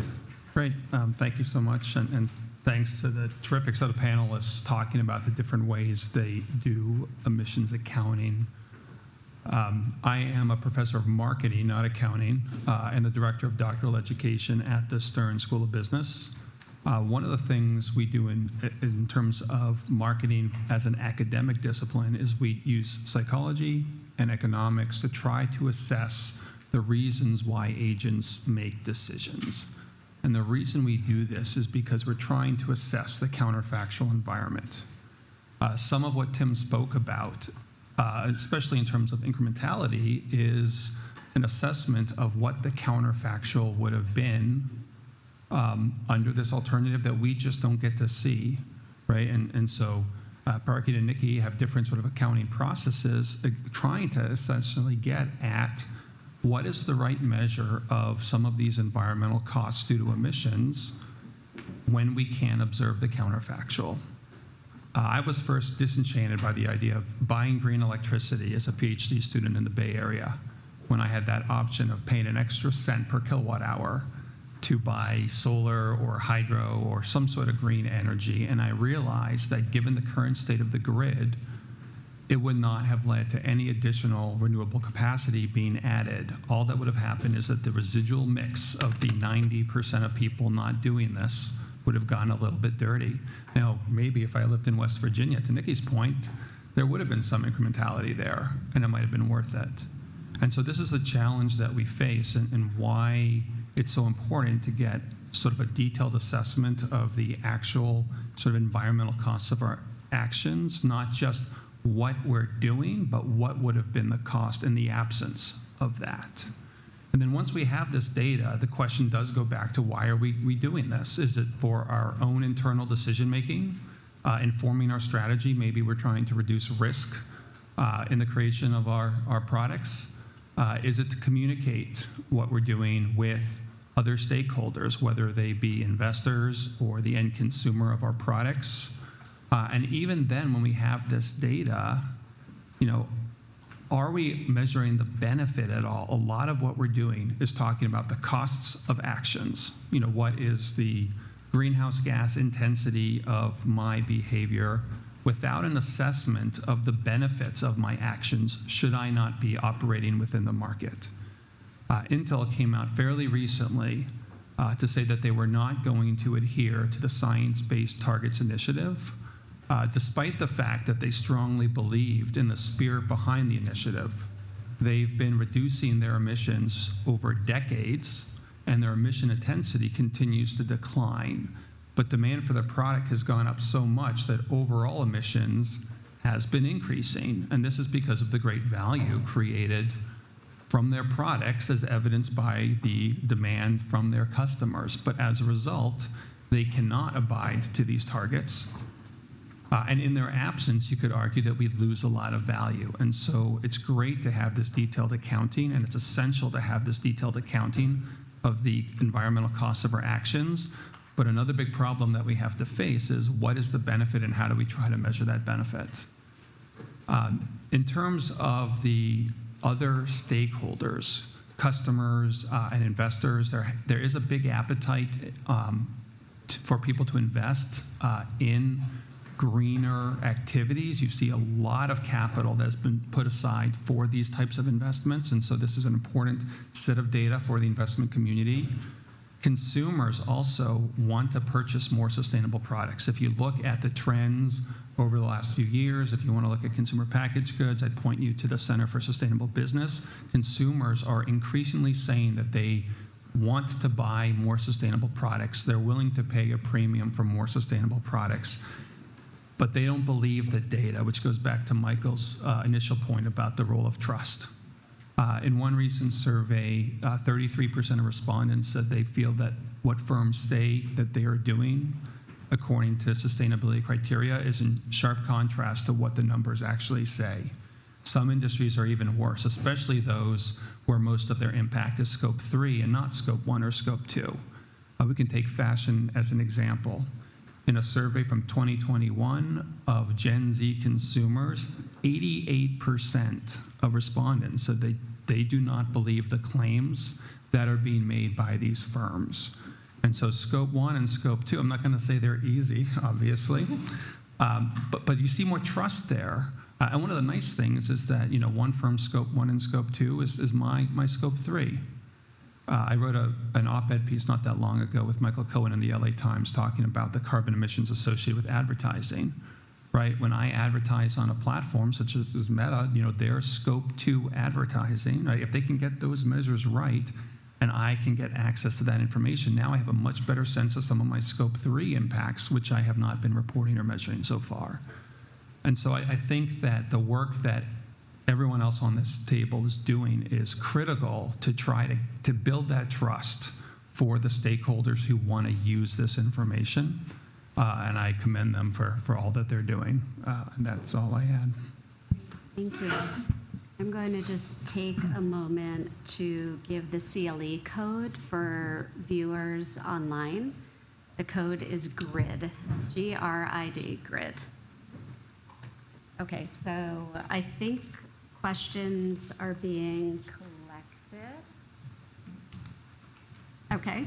Great. Thank you so much. And thanks to the terrific set of panelists talking about the different ways they do emissions accounting. I am a professor of marketing, not accounting, and the director of doctoral education at the Stern School of Business. One of the things we do in terms of marketing as an academic discipline is we use psychology and economics to try to assess the reasons why agents make decisions. And the reason we do this is because we're trying to assess the counterfactual environment. Some of what Tim spoke about, especially in terms of incrementality, is an assessment of what the counterfactual would have been under this alternative that we just don't get to see, right? And so Parikhit and Nikki have different sort of accounting processes trying to essentially get at what is the right measure of some of these environmental costs due to emissions when we can observe the counterfactual. I was first disenchanted by the idea of buying green electricity as a PhD student in the Bay Area when I had that option of paying an extra cent per kilowatt hour to buy solar or hydro or some sort of green energy. And I realized that given the current state of the grid, it would not have led to any additional renewable capacity being added. All that would have happened is that the residual mix of the 90% of people not doing this would have gotten a little bit dirty. Now, maybe if I lived in West Virginia, to Nikki's point, there would have been some incrementality there, and it might have been worth it. And so this is a challenge that we face, and why it's so important to get sort of a detailed assessment of the actual sort of environmental costs of our actions, not just what we're doing, but what would have been the cost in the absence of that. And then once we have this data, the question does go back to why are we doing this? Is it for our own internal decision-making, informing our strategy? Maybe we're trying to reduce risk in the creation of our products. Is it to communicate what we're doing with other stakeholders, whether they be investors or the end consumer of our products? And even then, when we have this data, are we measuring the benefit at all? A lot of what we're doing is talking about the costs of actions. What is the greenhouse gas intensity of my behavior without an assessment of the benefits of my actions should I not be operating within the market? Intel came out fairly recently to say that they were not going to adhere to the Science-Based Targets Initiative, despite the fact that they strongly believed in the spirit behind the initiative. They've been reducing their emissions over decades, and their emission intensity continues to decline. But demand for the product has gone up so much that overall emissions has been increasing. And this is because of the great value created from their products, as evidenced by the demand from their customers. But as a result, they cannot abide to these targets. And in their absence, you could argue that we'd lose a lot of value. And so it's great to have this detailed accounting, and it's essential to have this detailed accounting of the environmental costs of our actions. But another big problem that we have to face is what is the benefit and how do we try to measure that benefit? In terms of the other stakeholders, customers and investors, there is a big appetite for people to invest in greener activities. You see a lot of capital that's been put aside for these types of investments, and so this is an important set of data for the investment community. Consumers also want to purchase more sustainable products. If you look at the trends over the last few years, if you want to look at consumer packaged goods, I'd point you to the Center for Sustainable Business. Consumers are increasingly saying that they want to buy more sustainable products. They're willing to pay a premium for more sustainable products, but they don't believe the data, which goes back to Michael's initial point about the role of trust. In one recent survey, 33% of respondents said they feel that what firms say that they are doing according to sustainability criteria is in sharp contrast to what the numbers actually say. Some industries are even worse, especially those where most of their impact is scope 3 and not scope 1 or scope 2. We can take fashion as an example. In a survey from 2021 of Gen Z consumers, 88% of respondents said they do not believe the claims that are being made by these firms. And so scope 1 and scope 2, I'm not going to say they're easy, obviously, but you see more trust there. And one of the nice things is that, you know, one firm's scope 1 and scope 2 is my scope 3. I wrote an op-ed piece not that long ago with Michael Cohen in the LA Times talking about the carbon emissions associated with advertising, right? When I advertise on a platform such as Meta, you know, their scope 2 advertising, right? If they can get those measures right and I can get access to that information, now I have a much better sense of some of my scope 3 impacts, which I have not been reporting or measuring so far. And so I think that the work that everyone else on this table is doing is critical to try to build that trust for the stakeholders who want to use this information. And I commend them for all that they're doing. And that's all I had. Thank you. I'm going to just take a moment to give the CLE code for viewers online. The code is GRID, G-R-I-D, GRID. Okay, so I think questions are being collected. Okay.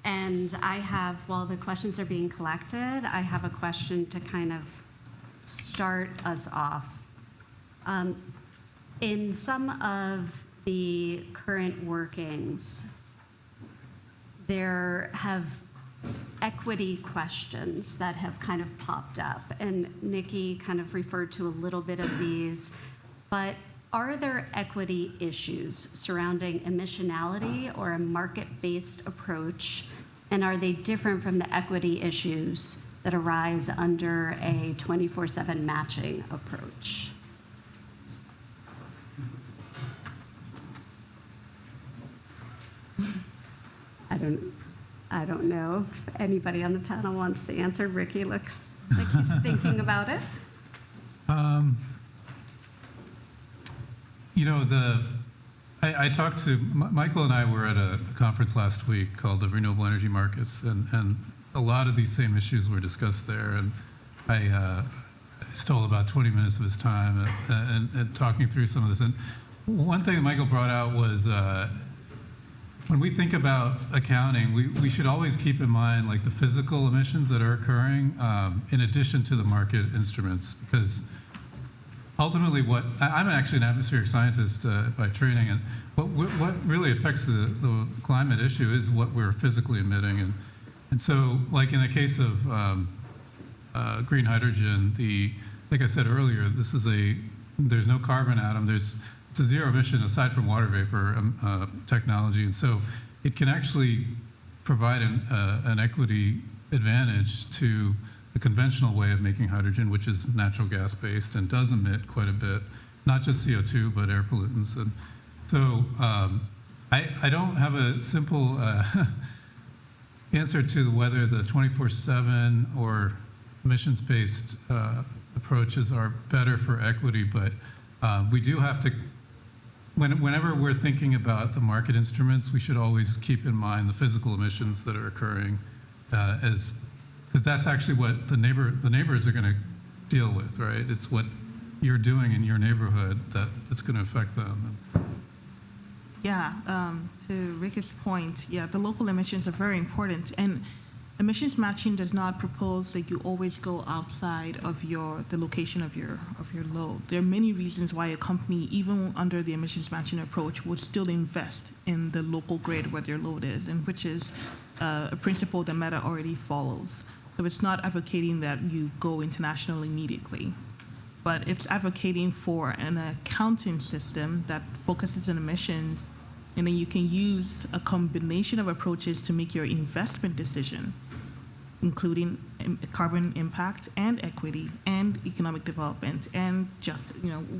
And I have, while the questions are being collected, I have a question to kind of start us off. In some of the current workings, there have equity questions that have kind of popped up, and Nikki kind of referred to a little bit of these, but are there equity issues surrounding emissionality or a market-based approach, and are they different from the equity issues that arise under a 24/7 matching approach? I don't know if anybody on the panel wants to answer. Ricky looks like he's thinking about it. You know, I talked to, Michael and I were at a conference last week called the Renewable Energy Markets, and a lot of these same issues were discussed there, and I stole about 20 minutes of his time and talking through some of this. And one thing that Michael brought out was when we think about accounting, we should always keep in mind like the physical emissions that are occurring in addition to the market instruments, because ultimately I'm actually an atmospheric scientist by training, and what really affects the climate issue is what we're physically emitting. And so like in the case of green hydrogen, like I said earlier, there's no carbon atom, it's a zero emission aside from water vapor technology, and so it can actually provide an equity advantage to the conventional way of making hydrogen, which is natural gas based and does emit quite a bit, not just CO2 but air pollutants. And so I don't have a simple answer to whether the 24/7 or emissions based approaches are better for equity, but we do have to. Whenever we're thinking about the market instruments, we should always keep in mind the physical emissions that are occurring, because that's actually what the neighbors are going to deal with, right? It's what you're doing in your neighborhood that's going to affect them. Yeah, to Ricky's point, yeah, the local emissions are very important. And Emissions matching does not propose that you always go outside of the location of your load. There are many reasons why a company, even under the emissions matching approach, would still invest in the local grid where their load is, and which is a principle that Meta already follows. So it's not advocating that you go international immediately, but it's advocating for an accounting system that focuses on emissions, and then you can use a combination of approaches to make your investment decision, including carbon impact and equity and economic development and just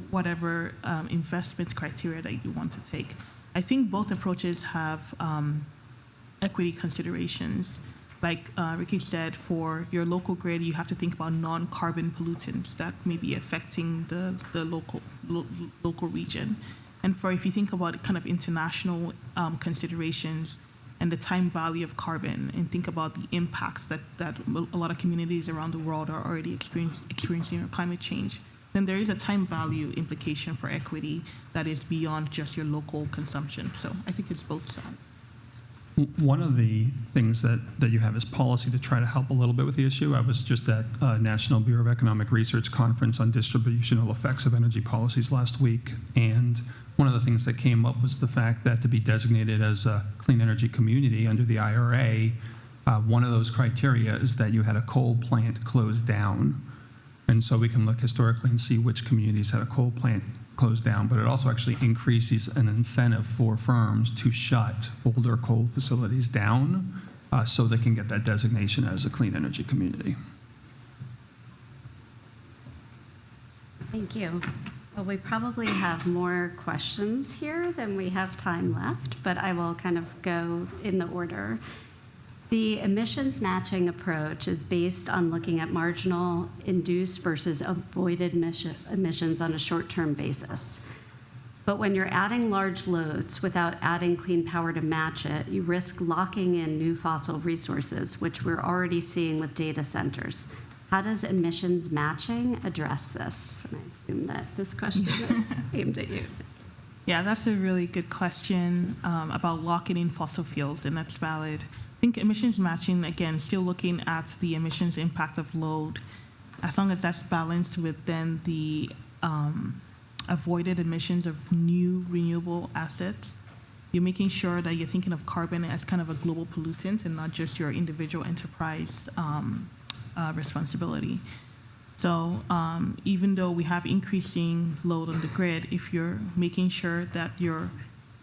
whatever investment criteria that you want to take. I think both approaches have equity considerations. Like Ricky said, for your local grid, you have to think about non-carbon pollutants that may be affecting the local region. And if you think about kind of international considerations and the time value of carbon, and think about the impacts that a lot of communities around the world are already experiencing on climate change, then there is a time value implication for equity that is beyond just your local consumption. So I think it's both sides. One of the things that you have is policy to try to help a little bit with the issue. I was just at a National Bureau of Economic Research conference on distributional effects of energy policies last week, and one of the things that came up was the fact that to be designated as a clean energy community under the IRA, one of those criteria is that you had a coal plant closed down. And so we can look historically and see which communities had a coal plant closed down, but it also actually increases an incentive for firms to shut older coal facilities down so they can get that designation as a clean energy community. Thank you. Well, we probably have more questions here than we have time left, but I will kind of go in the order. The emissions matching approach is based on looking at marginal induced versus avoided emissions on a short-term basis. But when you're adding large loads without adding clean power to match it, you risk locking in new fossil resources, which we're already seeing with data centers. How does emissions matching address this? And I assume that this question is aimed at you. Yeah, that's a really good question about locking in fossil fuels, and that's valid. I think emissions matching, again, still looking at the emissions impact of load, as long as that's balanced with then the avoided emissions of new renewable assets, you're making sure that you're thinking of carbon as kind of a global pollutant and not just your individual enterprise responsibility. So even though we have increasing load on the grid, if you're making sure that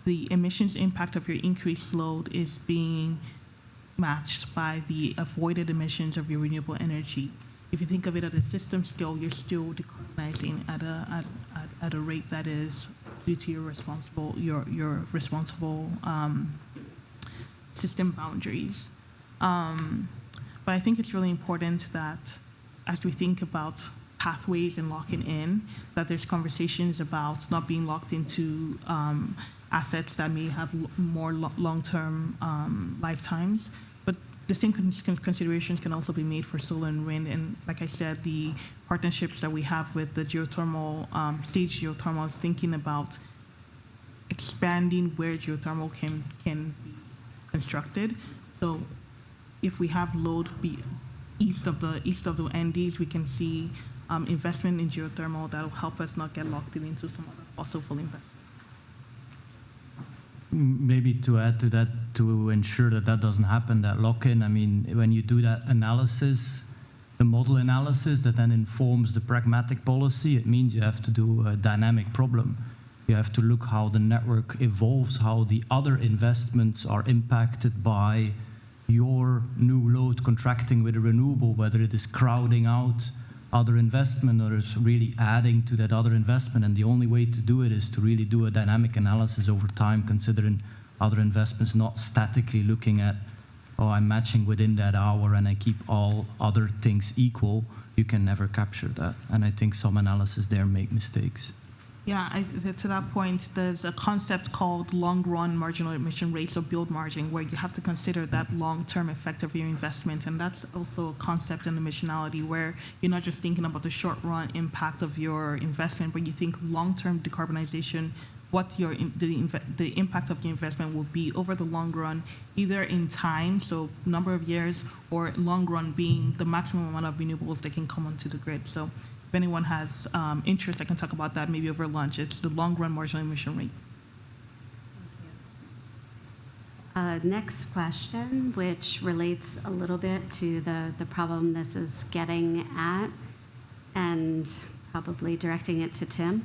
the emissions impact of your increased load is being matched by the avoided emissions of your renewable energy. If you think of it at a system scale, you're still decarbonizing at a rate that is due to your responsible system boundaries. But I think it's really important that as we think about pathways and locking in, that there's conversations about not being locked into assets that may have more long-term lifetimes. But the same considerations can also be made for solar and wind. And like I said, the partnerships that we have with the geothermal, stage geothermal, is thinking about expanding where geothermal can be constructed. So if we have load be east of the NDs, we can see investment in geothermal that will help us not get locked into some other fossil fuel investment. Maybe to add to that, to ensure that that doesn't happen, that lock-in, I mean, when you do that analysis, the model analysis that then informs the pragmatic policy, it means you have to do a dynamic problem. You have to look how the network evolves, how the other investments are impacted by your new load contracting with a renewable, whether it is crowding out other investment or is really adding to that other investment. And the only way to do it is to really do a dynamic analysis over time, considering other investments, not statically looking at, oh, I'm matching within that hour and I keep all other things equal. You can never capture that. And I think some analysis there make mistakes. Yeah, to that point, there's a concept called long-run marginal emission rates or build margin, where you have to consider that long-term effect of your investment. And that's also a concept in emissionality, where you're not just thinking about the short-run impact of your investment, but you think long-term decarbonization what the impact of the investment will be over the long run, either in time, so number of years, or long run being the maximum amount of renewables that can come onto the grid. So if anyone has interest, I can talk about that maybe over lunch. It's the long run marginal emission rate. Next question, which relates a little bit to the problem this is getting at, and probably directing it to Tim.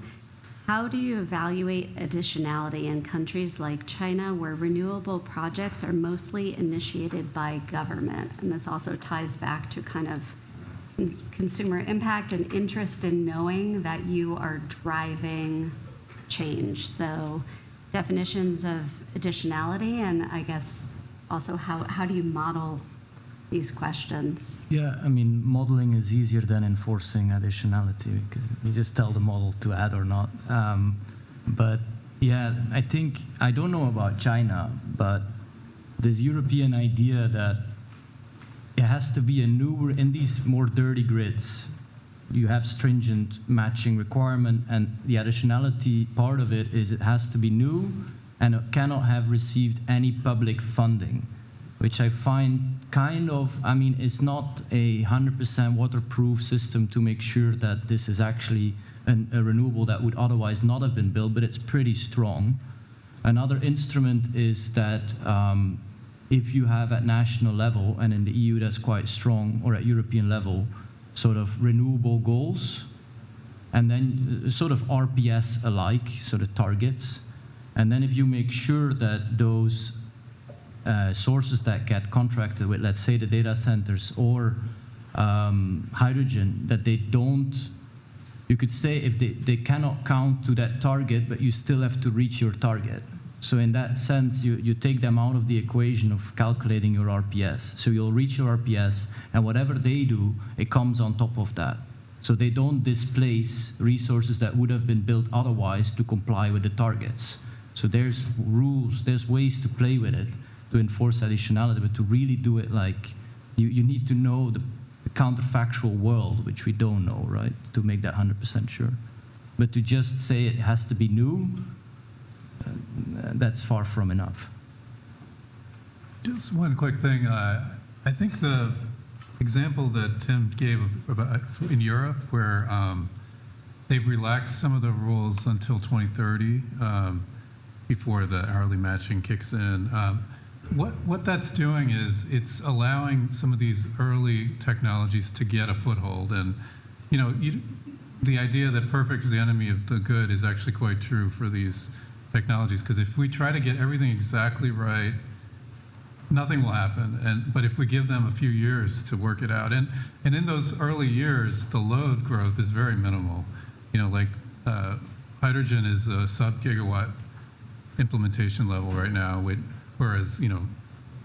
How do you evaluate additionality in countries like China, where renewable projects are mostly initiated by government? And this also ties back to kind of consumer impact and interest in knowing that you are driving change. So definitions of additionality, and I guess also how do you model these questions? Yeah, I mean, modeling is easier than enforcing additionality because you just tell the model to add or not. But yeah, I don't know about China, but this European idea that it has to be a newer, in these more dirty grids, you have stringent matching requirement, and the additionality part of it is it has to be new and it cannot have received any public funding, which I find it's not a 100% waterproof system to make sure that this is actually a renewable that would otherwise not have been built, but it's pretty strong. Another instrument is that if you have at national level, and in the EU that's quite strong, or at European level, sort of renewable goals, and then sort of RPS alike, sort of targets. And then if you make sure that those sources that get contracted with, let's say, the data centers or hydrogen, that they don't, you could say if they cannot count to that target, but you still have to reach your target. So in that sense, you take them out of the equation of calculating your RPS. So you'll reach your RPS, and whatever they do, it comes on top of that. So they don't displace resources that would have been built otherwise to comply with the targets. So there's rules, there's ways to play with it to enforce additionality, but to really do it like, you need to know the counterfactual world, which we don't know, right, to make that 100% sure. But to just say it has to be new, that's far from enough. Just one quick thing. I think the example that Tim gave about in Europe, where they've relaxed some of the rules until 2030, before the hourly matching kicks in. What that's doing is it's allowing some of these early technologies to get a foothold. And the idea that perfect is the enemy of the good is actually quite true for these technologies, because if we try to get everything exactly right, nothing will happen. But if we give them a few years to work it out, and in those early years, the load growth is very minimal. Hydrogen is a sub-gigawatt implementation level right now, whereas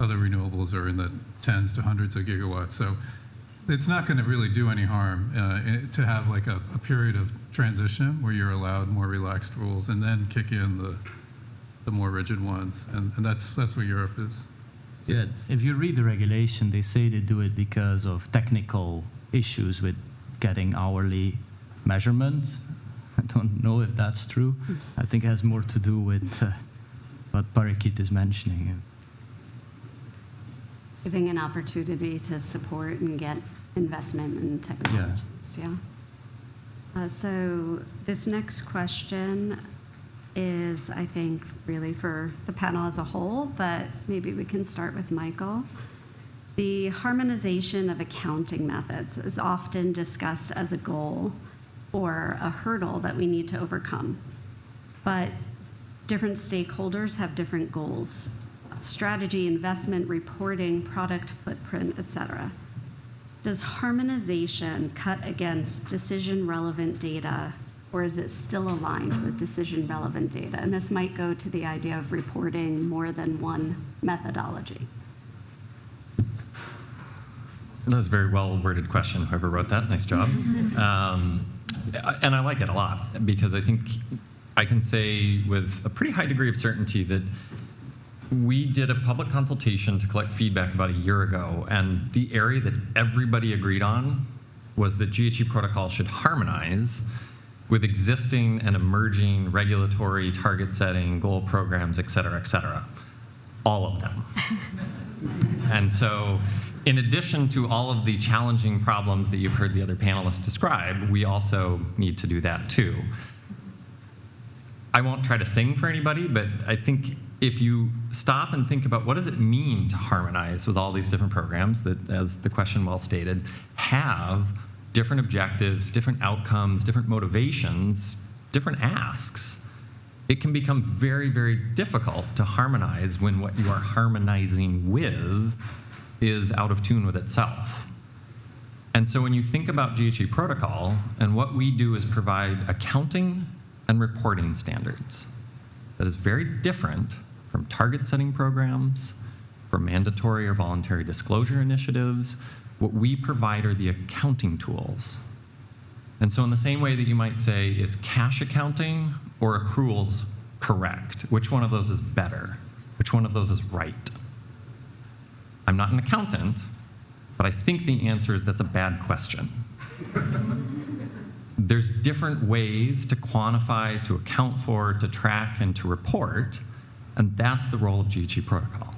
other renewables are in the tens to hundreds of gigawatts. So it's not going to really do any harm to have like a period of transition where you're allowed more relaxed rules, and then kick in the more rigid ones, and that's what Europe is. Yeah, if you read the regulation, they say they do it because of technical issues with getting hourly measurements. I don't know if that's true. I think it has more to do with what Parikhit is mentioning. Giving an opportunity to support and get investment in technologies, yeah. So this next question is, I think, really for the panel as a whole, but maybe we can start with Michael. The harmonization of accounting methods is often discussed as a goal or a hurdle that we need to overcome. But different stakeholders have different goals: strategy, investment, reporting, product footprint, et cetera. Does harmonization cut against decision-relevant data, or is it still aligned with decision-relevant data? And this might go to the idea of reporting more than one methodology. That was a very well-worded question, whoever wrote that. Nice job. And I like it a lot, because I think I can say with a pretty high degree of certainty that we did a public consultation to collect feedback about a year ago, and the area that everybody agreed on was that GHG protocol should harmonize with existing and emerging regulatory target setting, goal programs, et cetera, all of them. And so, in addition to all of the challenging problems that you've heard the other panelists describe, we also need to do that too. I won't try to sing for anybody, but I think if you stop and think about what does it mean to harmonize with all these different programs that, as the question well stated, have different objectives, different outcomes, different motivations, different asks, it can become very, very difficult to harmonize when what you are harmonizing with is out of tune with itself. And so when you think about GHG protocol, and what we do is provide accounting and reporting standards that is very different from target setting programs, from mandatory or voluntary disclosure initiatives. What we provide are the accounting tools. And so in the same way that you might say, is cash accounting or accruals correct? Which one of those is better? Which one of those is right? I'm not an accountant, but I think the answer is that's a bad question. There's different ways to quantify, to account for, to track, and to report, and that's the role of GHG protocol.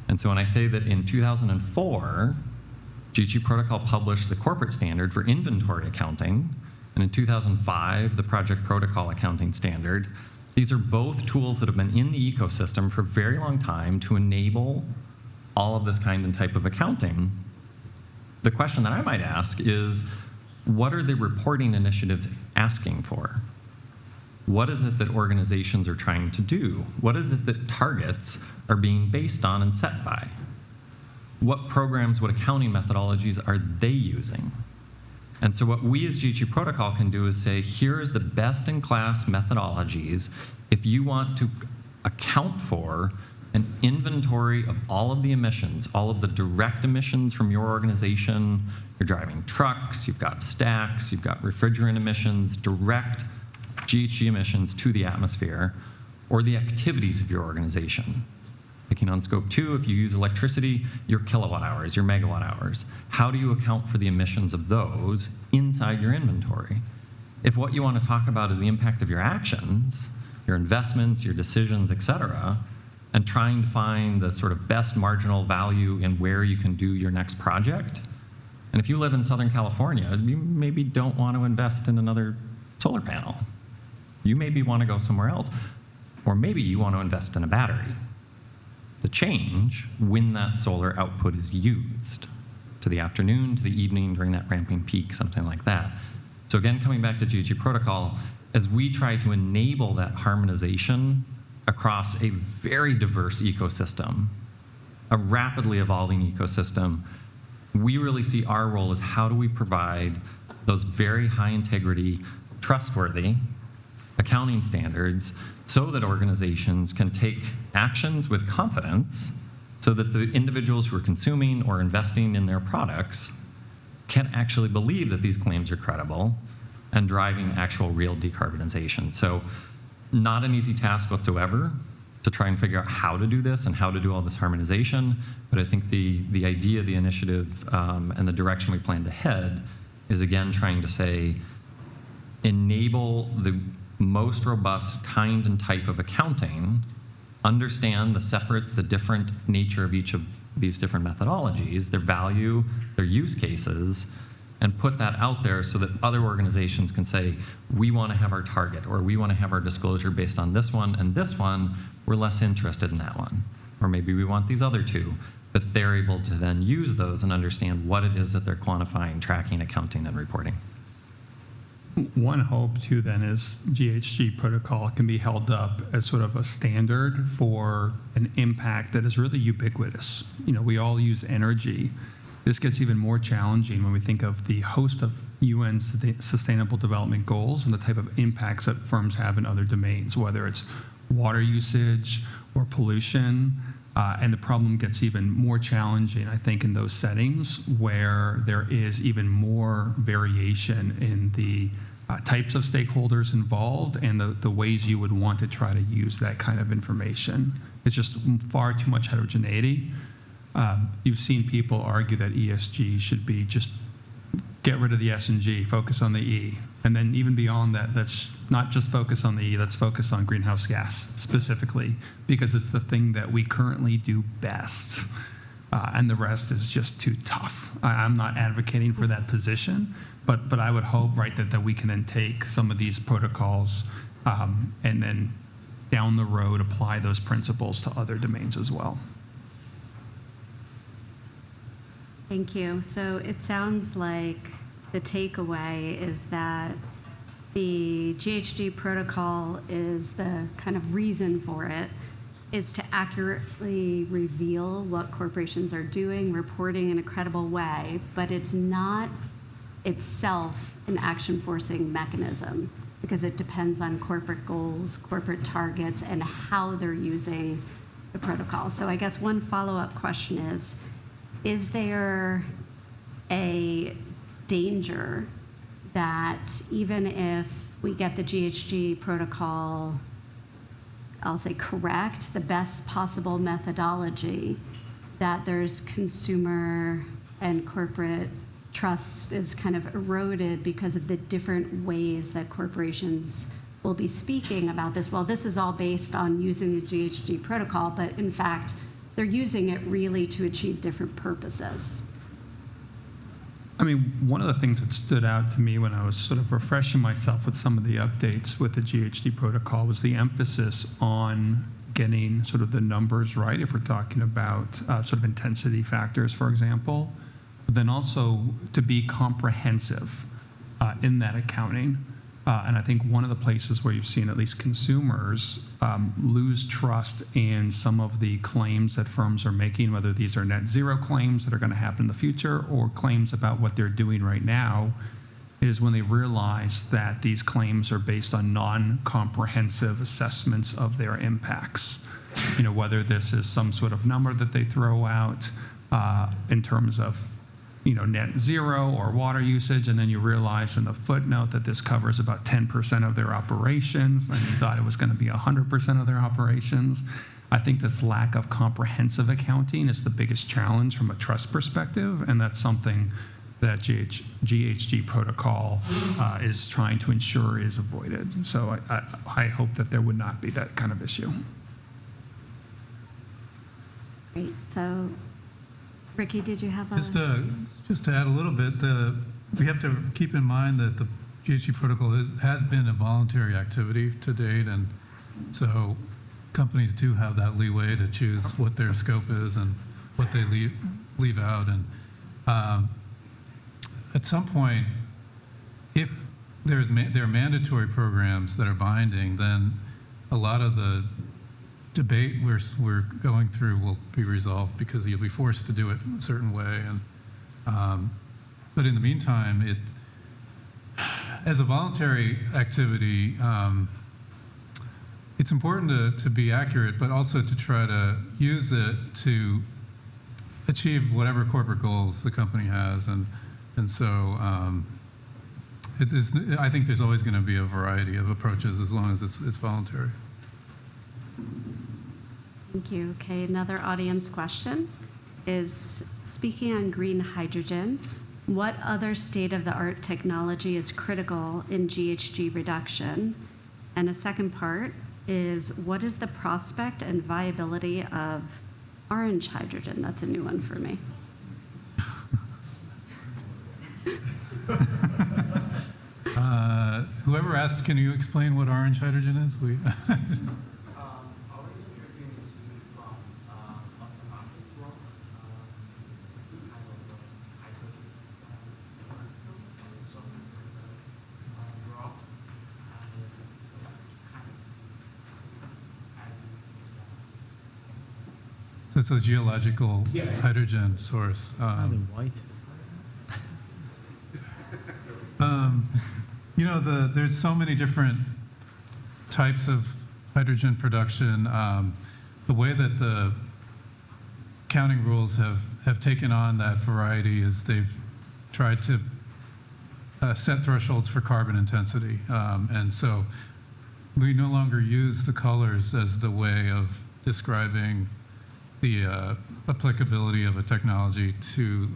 And so when I say that in 2004, GHG protocol published the corporate standard for inventory accounting, and in 2005, the project protocol accounting standard, these are both tools that have been in the ecosystem for a very long time to enable all of this kind and type of accounting. The question that I might ask is, what are the reporting initiatives asking for? What is it that organizations are trying to do? What is it that targets are being based on and set by? What programs, what accounting methodologies are they using? And so what we as GHG protocol can do is say, here is the best in class methodologies if you want to account for an inventory of all of the emissions, all of the direct emissions from your organization. You're driving trucks, you've got stacks, you've got refrigerant emissions, direct GHG emissions to the atmosphere, or the activities of your organization. Picking on scope 2, if you use electricity, your kilowatt hours, your megawatt hours. How do you account for the emissions of those inside your inventory? If what you want to talk about is the impact of your actions, your investments, your decisions, et cetera, and trying to find the sort of best marginal value in where you can do your next project. And if you live in Southern California, you maybe don't want to invest in another solar panel. You maybe want to go somewhere else. Or maybe you want to invest in a battery to change when that solar output is used, to the afternoon, to the evening, during that ramping peak, something like that. So again, coming back to GHG protocol, as we try to enable that harmonization across a very diverse ecosystem, a rapidly evolving ecosystem, we really see our role as how do we provide those very high integrity, trustworthy accounting standards so that organizations can take actions with confidence so that the individuals who are consuming or investing in their products can actually believe that these claims are credible and driving actual real decarbonization. So not an easy task whatsoever to try and figure out how to do this and how to do all this harmonization, but I think the idea, the initiative, and the direction we plan to head is again trying to say, enable the most robust kind and type of accounting, understand the different nature of each of these different methodologies, their value, their use cases, and put that out there so that other organizations can say, we want to have our target, or we want to have our disclosure based on this one and this one, we're less interested in that one. Or maybe we want these other two, but they're able to then use those and understand what it is that they're quantifying, tracking, accounting, and reporting. One hope, too, then, is GHG protocol can be held up as sort of a standard for an impact that is really ubiquitous. You know, we all use energy. This gets even more challenging when we think of the host of UN Sustainable Development Goals and the type of impacts that firms have in other domains, whether it's water usage or pollution. And the problem gets even more challenging, I think, in those settings where there is even more variation in the types of stakeholders involved and the ways you would want to try to use that kind of information. It's just far too much heterogeneity. You've seen people argue that ESG should be just get rid of the S and G, focus on the E. And then even beyond that, let's not just focus on the E, let's focus on greenhouse gas specifically, because it's the thing that we currently do best. And the rest is just too tough. I'm not advocating for that position, but I would hope, right, that we can then take some of these protocols and then down the road apply those principles to other domains as well. Thank you. So it sounds like the takeaway is that the GHG protocol is the kind of reason for it is to accurately reveal what corporations are doing, reporting in a credible way, but it's not itself an action-forcing mechanism because it depends on corporate goals, corporate targets, and how they're using the protocol. So I guess one follow-up question is there a danger that even if we get the GHG protocol, I'll say correct, the best possible methodology, that there's consumer and corporate trust is kind of eroded because of the different ways that corporations will be speaking about this? Well, this is all based on using the GHG protocol, but in fact, they're using it really to achieve different purposes. I mean, one of the things that stood out to me when I was sort of refreshing myself with some of the updates with the GHG protocol was the emphasis on getting sort of the numbers right, if we're talking about sort of intensity factors, for example, but then also to be comprehensive in that accounting. And I think one of the places where you've seen at least consumers lose trust in some of the claims that firms are making, whether these are net zero claims that are going to happen in the future or claims about what they're doing right now, is when they realize that these claims are based on non-comprehensive assessments of their impacts. You know, whether this is some sort of number that they throw out in terms of net zero or water usage, and then you realize in the footnote that this covers about 10% of their operations, and you thought it was going to be 100% of their operations. I think this lack of comprehensive accounting is the biggest challenge from a trust perspective, and that's something that GHG protocol is trying to ensure is avoided. So I hope that there would not be that kind of issue. Great. So, Ricky, did you have a... Just to add a little bit, we have to keep in mind that the GHG protocol has been a voluntary activity to date, and so companies do have that leeway to choose what their scope is and what they leave out. And at some point, if there are mandatory programs that are binding, then a lot of the debate we're going through will be resolved because you'll be forced to do it a certain way. And but in the meantime, as a voluntary activity, it's important to be accurate, but also to try to use it to achieve whatever corporate goals the company has. And so I think there's always going to be a variety of approaches as long as it's voluntary. Thank you. Okay, another audience question is, speaking on green hydrogen, what other state-of-the-art technology is critical in GHG reduction? And a second part is, what is the prospect and viability of orange hydrogen? That's a new one for me. Whoever asked, can you explain what orange hydrogen is? So it's a geological hydrogen source. White. There's so many different types of hydrogen production. The way that the counting rules have taken on that variety is they've tried to set thresholds for carbon intensity. And so we no longer use the colors as the way of describing the applicability of a technology to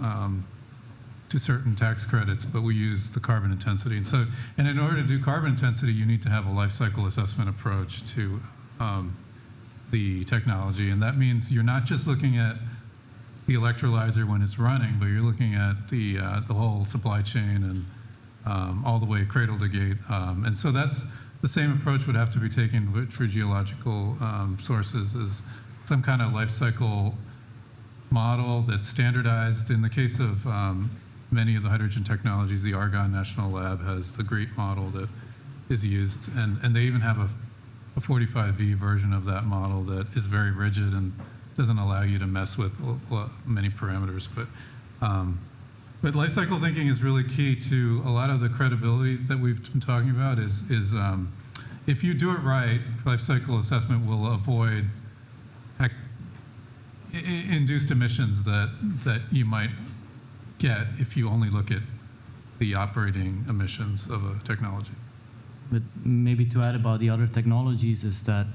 to certain tax credits, but we use the carbon intensity. And in order to do carbon intensity, you need to have a life cycle assessment approach to the technology. And that means you're not just looking at the electrolyzer when it's running, but you're looking at the whole supply chain and all the way cradle to gate. And so that's the same approach would have to be taken for geological sources, as some kind of life cycle model that's standardized. In the case of many of the hydrogen technologies, the Argonne National Lab has the GREET model that is used, and they even have a 45V version of that model that is very rigid and doesn't allow you to mess with many parameters. But life cycle thinking is really key to a lot of the credibility that we've been talking about. Is if you do it right, life cycle assessment will avoid induced emissions that you might get if you only look at the operating emissions of a technology. But maybe to add about the other technologies is that,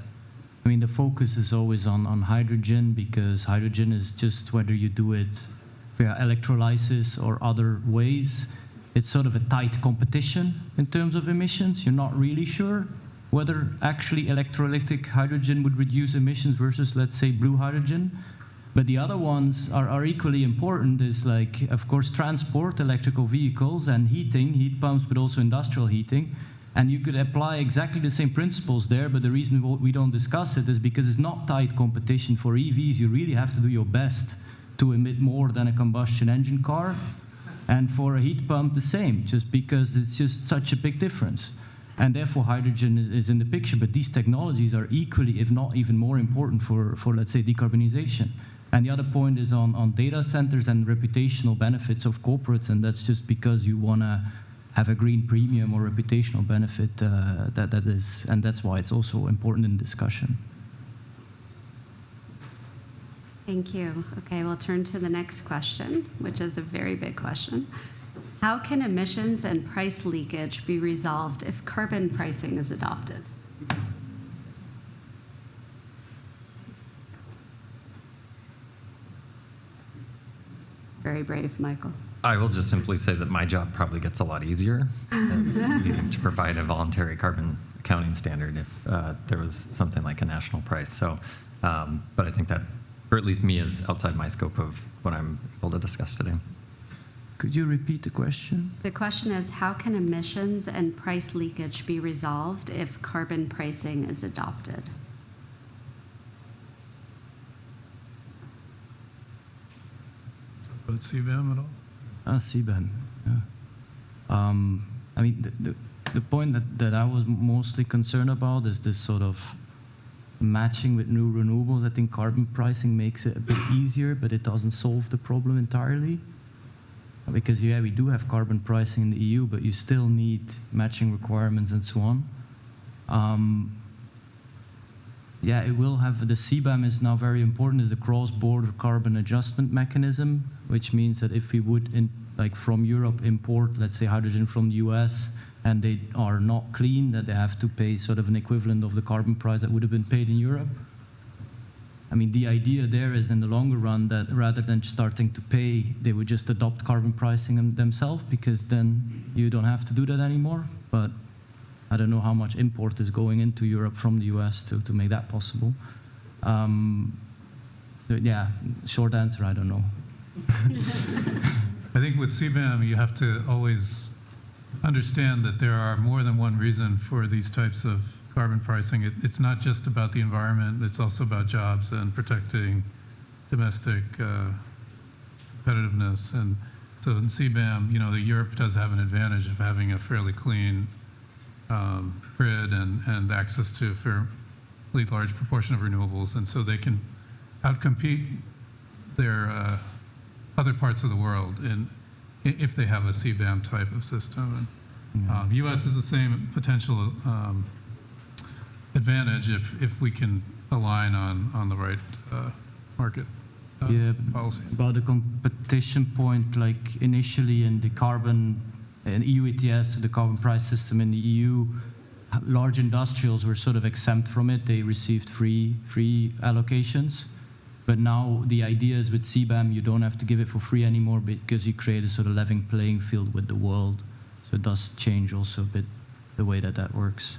I mean, the focus is always on hydrogen, because hydrogen is just whether you do it via electrolysis or other ways, it's sort of a tight competition in terms of emissions. You're not really sure whether actually electrolytic hydrogen would reduce emissions versus, let's say, blue hydrogen. But the other ones are equally important, is like, of course, transport, electrical vehicles, and heating, heat pumps, but also industrial heating. And you could apply exactly the same principles there, but the reason we don't discuss it is because it's not tight competition. For EVs, you really have to do your best to emit more than a combustion engine car. And for a heat pump, the same, just because it's just such a big difference. And therefore, hydrogen is in the picture, but these technologies are equally, if not even more important for let's say, decarbonization. And the other point is on data centers and reputational benefits of corporates, and that's just because you want to have a green premium or reputational benefit, that is, and that's why it's also important in discussion. Thank you. Okay, we'll turn to the next question, which is a very big question. How can emissions and price leakage be resolved if carbon pricing is adopted? Very brave, Michael. I will just simply say that my job probably gets a lot easier as needing to provide a voluntary carbon accounting standard if there was something like a national price. So, but I think that, or at least me, is outside my scope of what I'm able to discuss today. Could you repeat the question? The question is, how can emissions and price leakage be resolved if carbon pricing is adopted? About CBAM at all? CBAM, yeah. I mean, the point that I was mostly concerned about is this sort of matching with new renewables. I think carbon pricing makes it a bit easier, but it doesn't solve the problem entirely. Because, yeah, we do have carbon pricing in the EU, but you still need matching requirements and so on. Yeah, it will have, the CBAM is now very important, is the cross-border carbon adjustment mechanism, which means that if we would, like from Europe, import, let's say, hydrogen from the US, and they are not clean, that they have to pay sort of an equivalent of the carbon price that would have been paid in Europe. I mean, the idea there is in the longer run that rather than starting to pay, they would just adopt carbon pricing themselves, because then you don't have to do that anymore. But I don't know how much import is going into Europe from the US to make that possible. So yeah, short answer, I don't know. I think with CBAM, you have to always understand that there are more than one reason for these types of carbon pricing. It's not just about the environment, it's also about jobs and protecting domestic competitiveness. And so in CBAM, you know, Europe does have an advantage of having a fairly clean grid and access to a fairly large proportion of renewables. And so they can outcompete their other parts of the world if they have a CBAM type of system. And US is the same potential advantage if we can align on the right market policies. About the competition point, like initially in the carbon, in EU ETS, the carbon price system in the EU, large industrials were sort of exempt from it. They received free allocations. But now the idea is with CBAM, you don't have to give it for free anymore because you create a sort of level playing field with the world. So it does change also a bit the way that that works.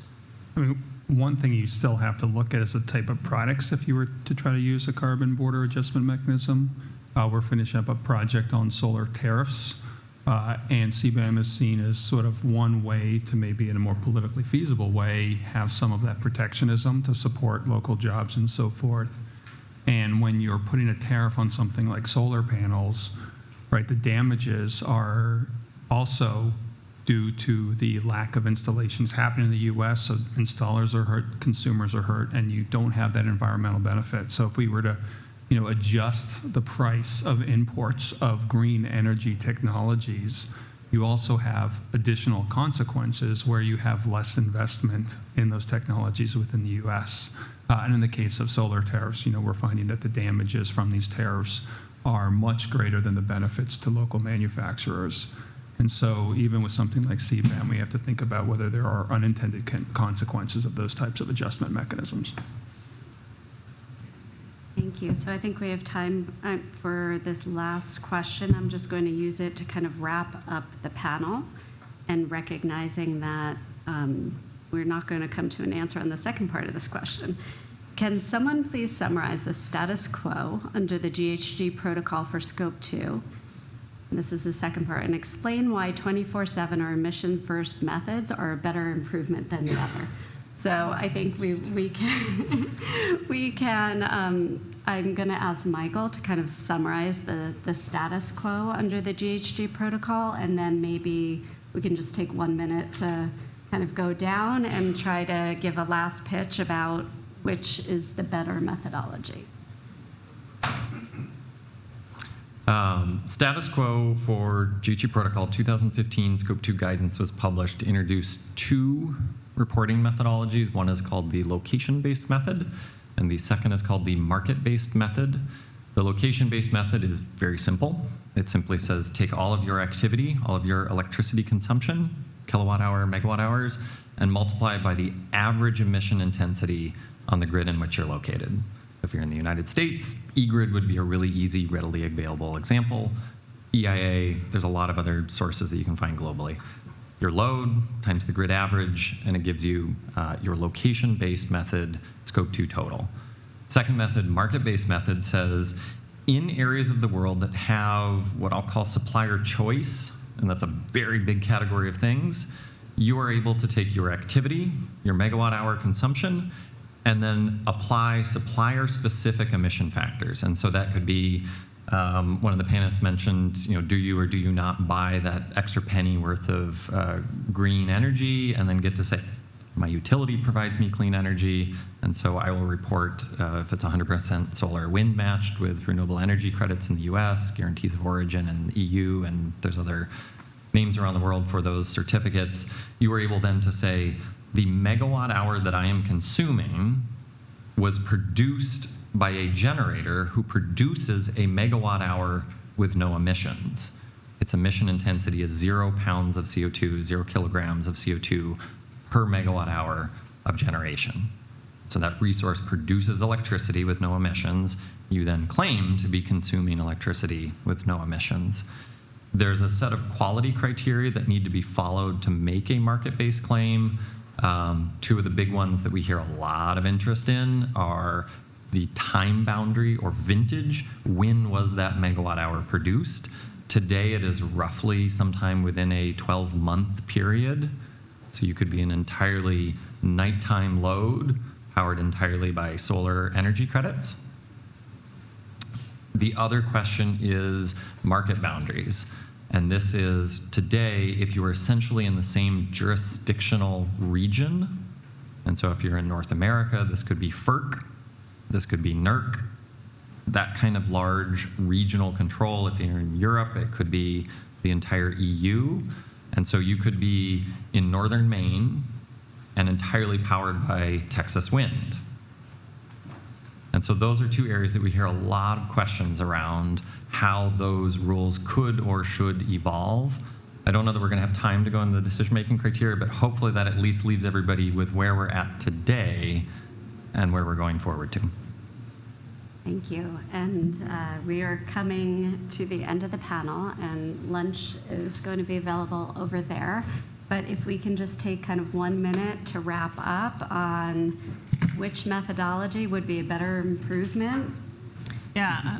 I mean, one thing you still have to look at is the type of products if you were to try to use a carbon border adjustment mechanism. We're finishing up a project on solar tariffs, and CBAM is seen as sort of one way to, maybe in a more politically feasible way, have some of that protectionism to support local jobs and so forth. And when you're putting a tariff on something like solar panels, right, the damages are also due to the lack of installations happening in the US, so installers are hurt, consumers are hurt, and you don't have that environmental benefit. So if we were to, adjust the price of imports of green energy technologies, you also have additional consequences where you have less investment in those technologies within the US. And in the case of solar tariffs, we're finding that the damages from these tariffs are much greater than the benefits to local manufacturers. And so even with something like CBAM, we have to think about whether there are unintended consequences of those types of adjustment mechanisms. Thank you. So I think we have time for this last question. I'm just going to use it to kind of wrap up the panel, and recognizing that we're not going to come to an answer on the second part of this question. Can someone please summarize the status quo under the GHG protocol for Scope 2? And this is the second part, and explain why 24/7 or emission-first methods are a better improvement than the other. So I think we can. I'm going to ask Michael to kind of summarize the status quo under the GHG protocol, and then maybe we can just take 1 minute to kind of go down and try to give a last pitch about which is the better methodology. Status quo for GHG protocol 2015 Scope 2 guidance was published to introduce 2 reporting methodologies. One is called the location-based method, and the second is called the market-based method. The location-based method is very simple. It simply says take all of your activity, all of your electricity consumption, kilowatt hour, megawatt hours, and multiply it by the average emission intensity on the grid in which you're located. If you're in the United States, eGrid would be a really easy, readily available example. EIA, there's a lot of other sources that you can find globally. Your load times the grid average, and it gives you your location-based method, Scope 2 total. Second method, market-based method, says in areas of the world that have what I'll call supplier choice, and that's a very big category of things, you are able to take your activity, your megawatt hour consumption, and then apply supplier-specific emission factors. And so that could be, one of the panelists mentioned, do you or do you not buy that extra penny worth of green energy, and then get to say, my utility provides me clean energy, and so I will report if it's 100% solar wind matched with renewable energy credits in the US, guarantees of origin in the EU, and there's other names around the world for those certificates. You are able then to say, the megawatt hour that I am consuming was produced by a generator who produces a megawatt hour with no emissions. Its emission intensity is 0 pounds of CO2, 0 kilograms of CO2 per megawatt hour of generation. So that resource produces electricity with no emissions. You then claim to be consuming electricity with no emissions. There's a set of quality criteria that need to be followed to make a market-based claim. 2 of the big ones that we hear a lot of interest in are the time boundary or vintage. When was that megawatt hour produced? Today it is roughly sometime within a 12-month period. So you could be an entirely nighttime load powered entirely by solar energy credits. The other question is market boundaries. And this is today, if you are essentially in the same jurisdictional region, and so if you're in North America, this could be FERC, this could be NERC, that kind of large regional control. If you're in Europe, it could be the entire EU. And so you could be in northern Maine and entirely powered by Texas wind. And so those are 2 areas that we hear a lot of questions around how those rules could or should evolve. I don't know that we're going to have time to go into the decision-making criteria, but hopefully that at least leaves everybody with where we're at today and where we're going forward to. Thank you. And we are coming to the end of the panel, and lunch is going to be available over there. But if we can just take kind of 1 minute to wrap up on which methodology would be a better improvement. Yeah.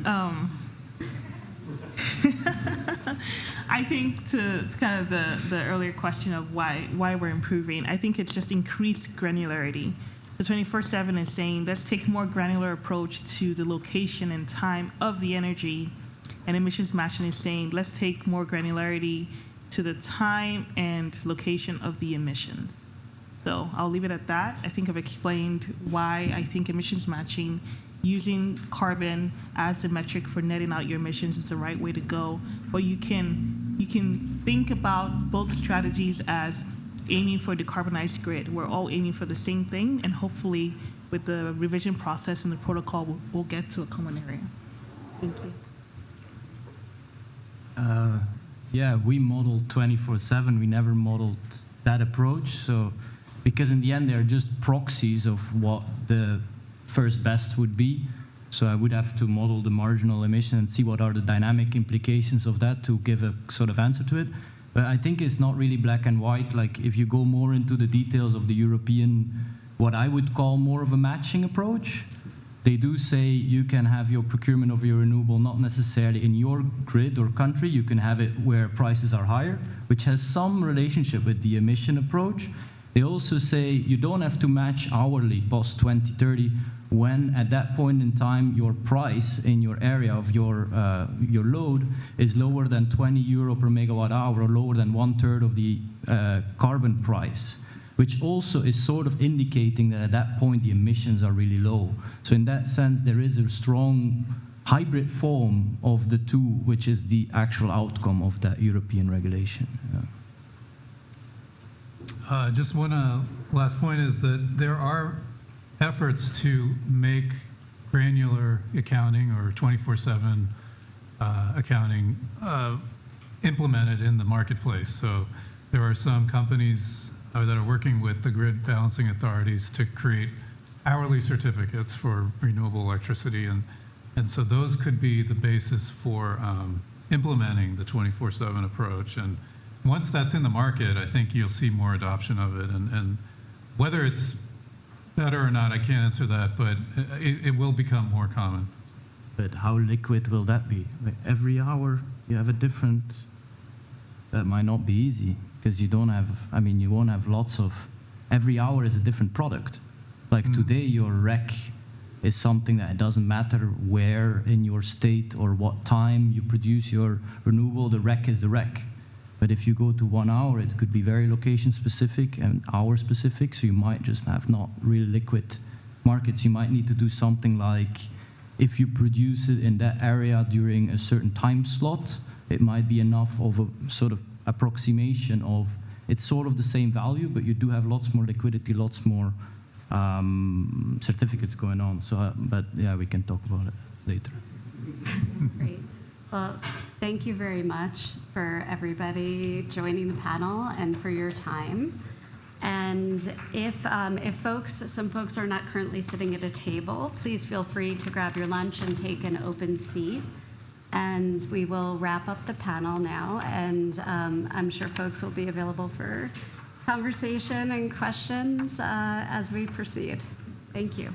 I think to kind of the earlier question of why we're improving, I think it's just increased granularity. The 24/7 is saying, let's take a more granular approach to the location and time of the energy. And emissions matching is saying, let's take more granularity to the time and location of the emissions. So I'll leave it at that. I think I've explained why I think emissions matching, using carbon as the metric for netting out your emissions, is the right way to go. But you can think about both strategies as aiming for a decarbonized grid. We're all aiming for the same thing, and hopefully with the revision process and the protocol, we'll get to a common area. Thank you. Yeah, we modeled 24/7. We never modeled that approach. So, because in the end, they're just proxies of what the first best would be. So I would have to model the marginal emission and see what are the dynamic implications of that to give a sort of answer to it. But I think it's not really black and white. Like if you go more into the details of the European, what I would call more of a matching approach, they do say you can have your procurement of your renewable not necessarily in your grid or country. You can have it where prices are higher, which has some relationship with the emission approach. They also say you don't have to match hourly post 2030 when at that point in time your price in your area of your load is lower than 20 euro per megawatt hour or lower than 1/3 of the carbon price, which also is sort of indicating that at that point the emissions are really low. So in that sense, there is a strong hybrid form of the two, which is the actual outcome of that European regulation. Just one last point is that there are efforts to make granular accounting or 24/7 accounting implemented in the marketplace. So there are some companies that are working with the grid balancing authorities to create hourly certificates for renewable electricity. And so those could be the basis for implementing the 24/7 approach. And once that's in the market, I think you'll see more adoption of it. And whether it's better or not, I can't answer that, but it will become more common. But how liquid will that be? Like every hour you have a different, that might not be easy because you don't have, I mean, you won't have lots of, every hour is a different product. Like today your REC is something that it doesn't matter where in your state or what time you produce your renewable, the REC is the REC. But if you go to 1 hour, it could be very location specific and hour specific, so you might just have not really liquid markets. You might need to do something like, if you produce it in that area during a certain time slot, it might be enough of a sort of approximation of, it's sort of the same value, but you do have lots more liquidity, lots more certificates going on. So, but yeah, we can talk about it later. Great. Well, thank you very much for everybody joining the panel and for your time. And if some folks are not currently sitting at a table, please feel free to grab your lunch and take an open seat. And we will wrap up the panel now. And I'm sure folks will be available for conversation and questions as we proceed. Thank you.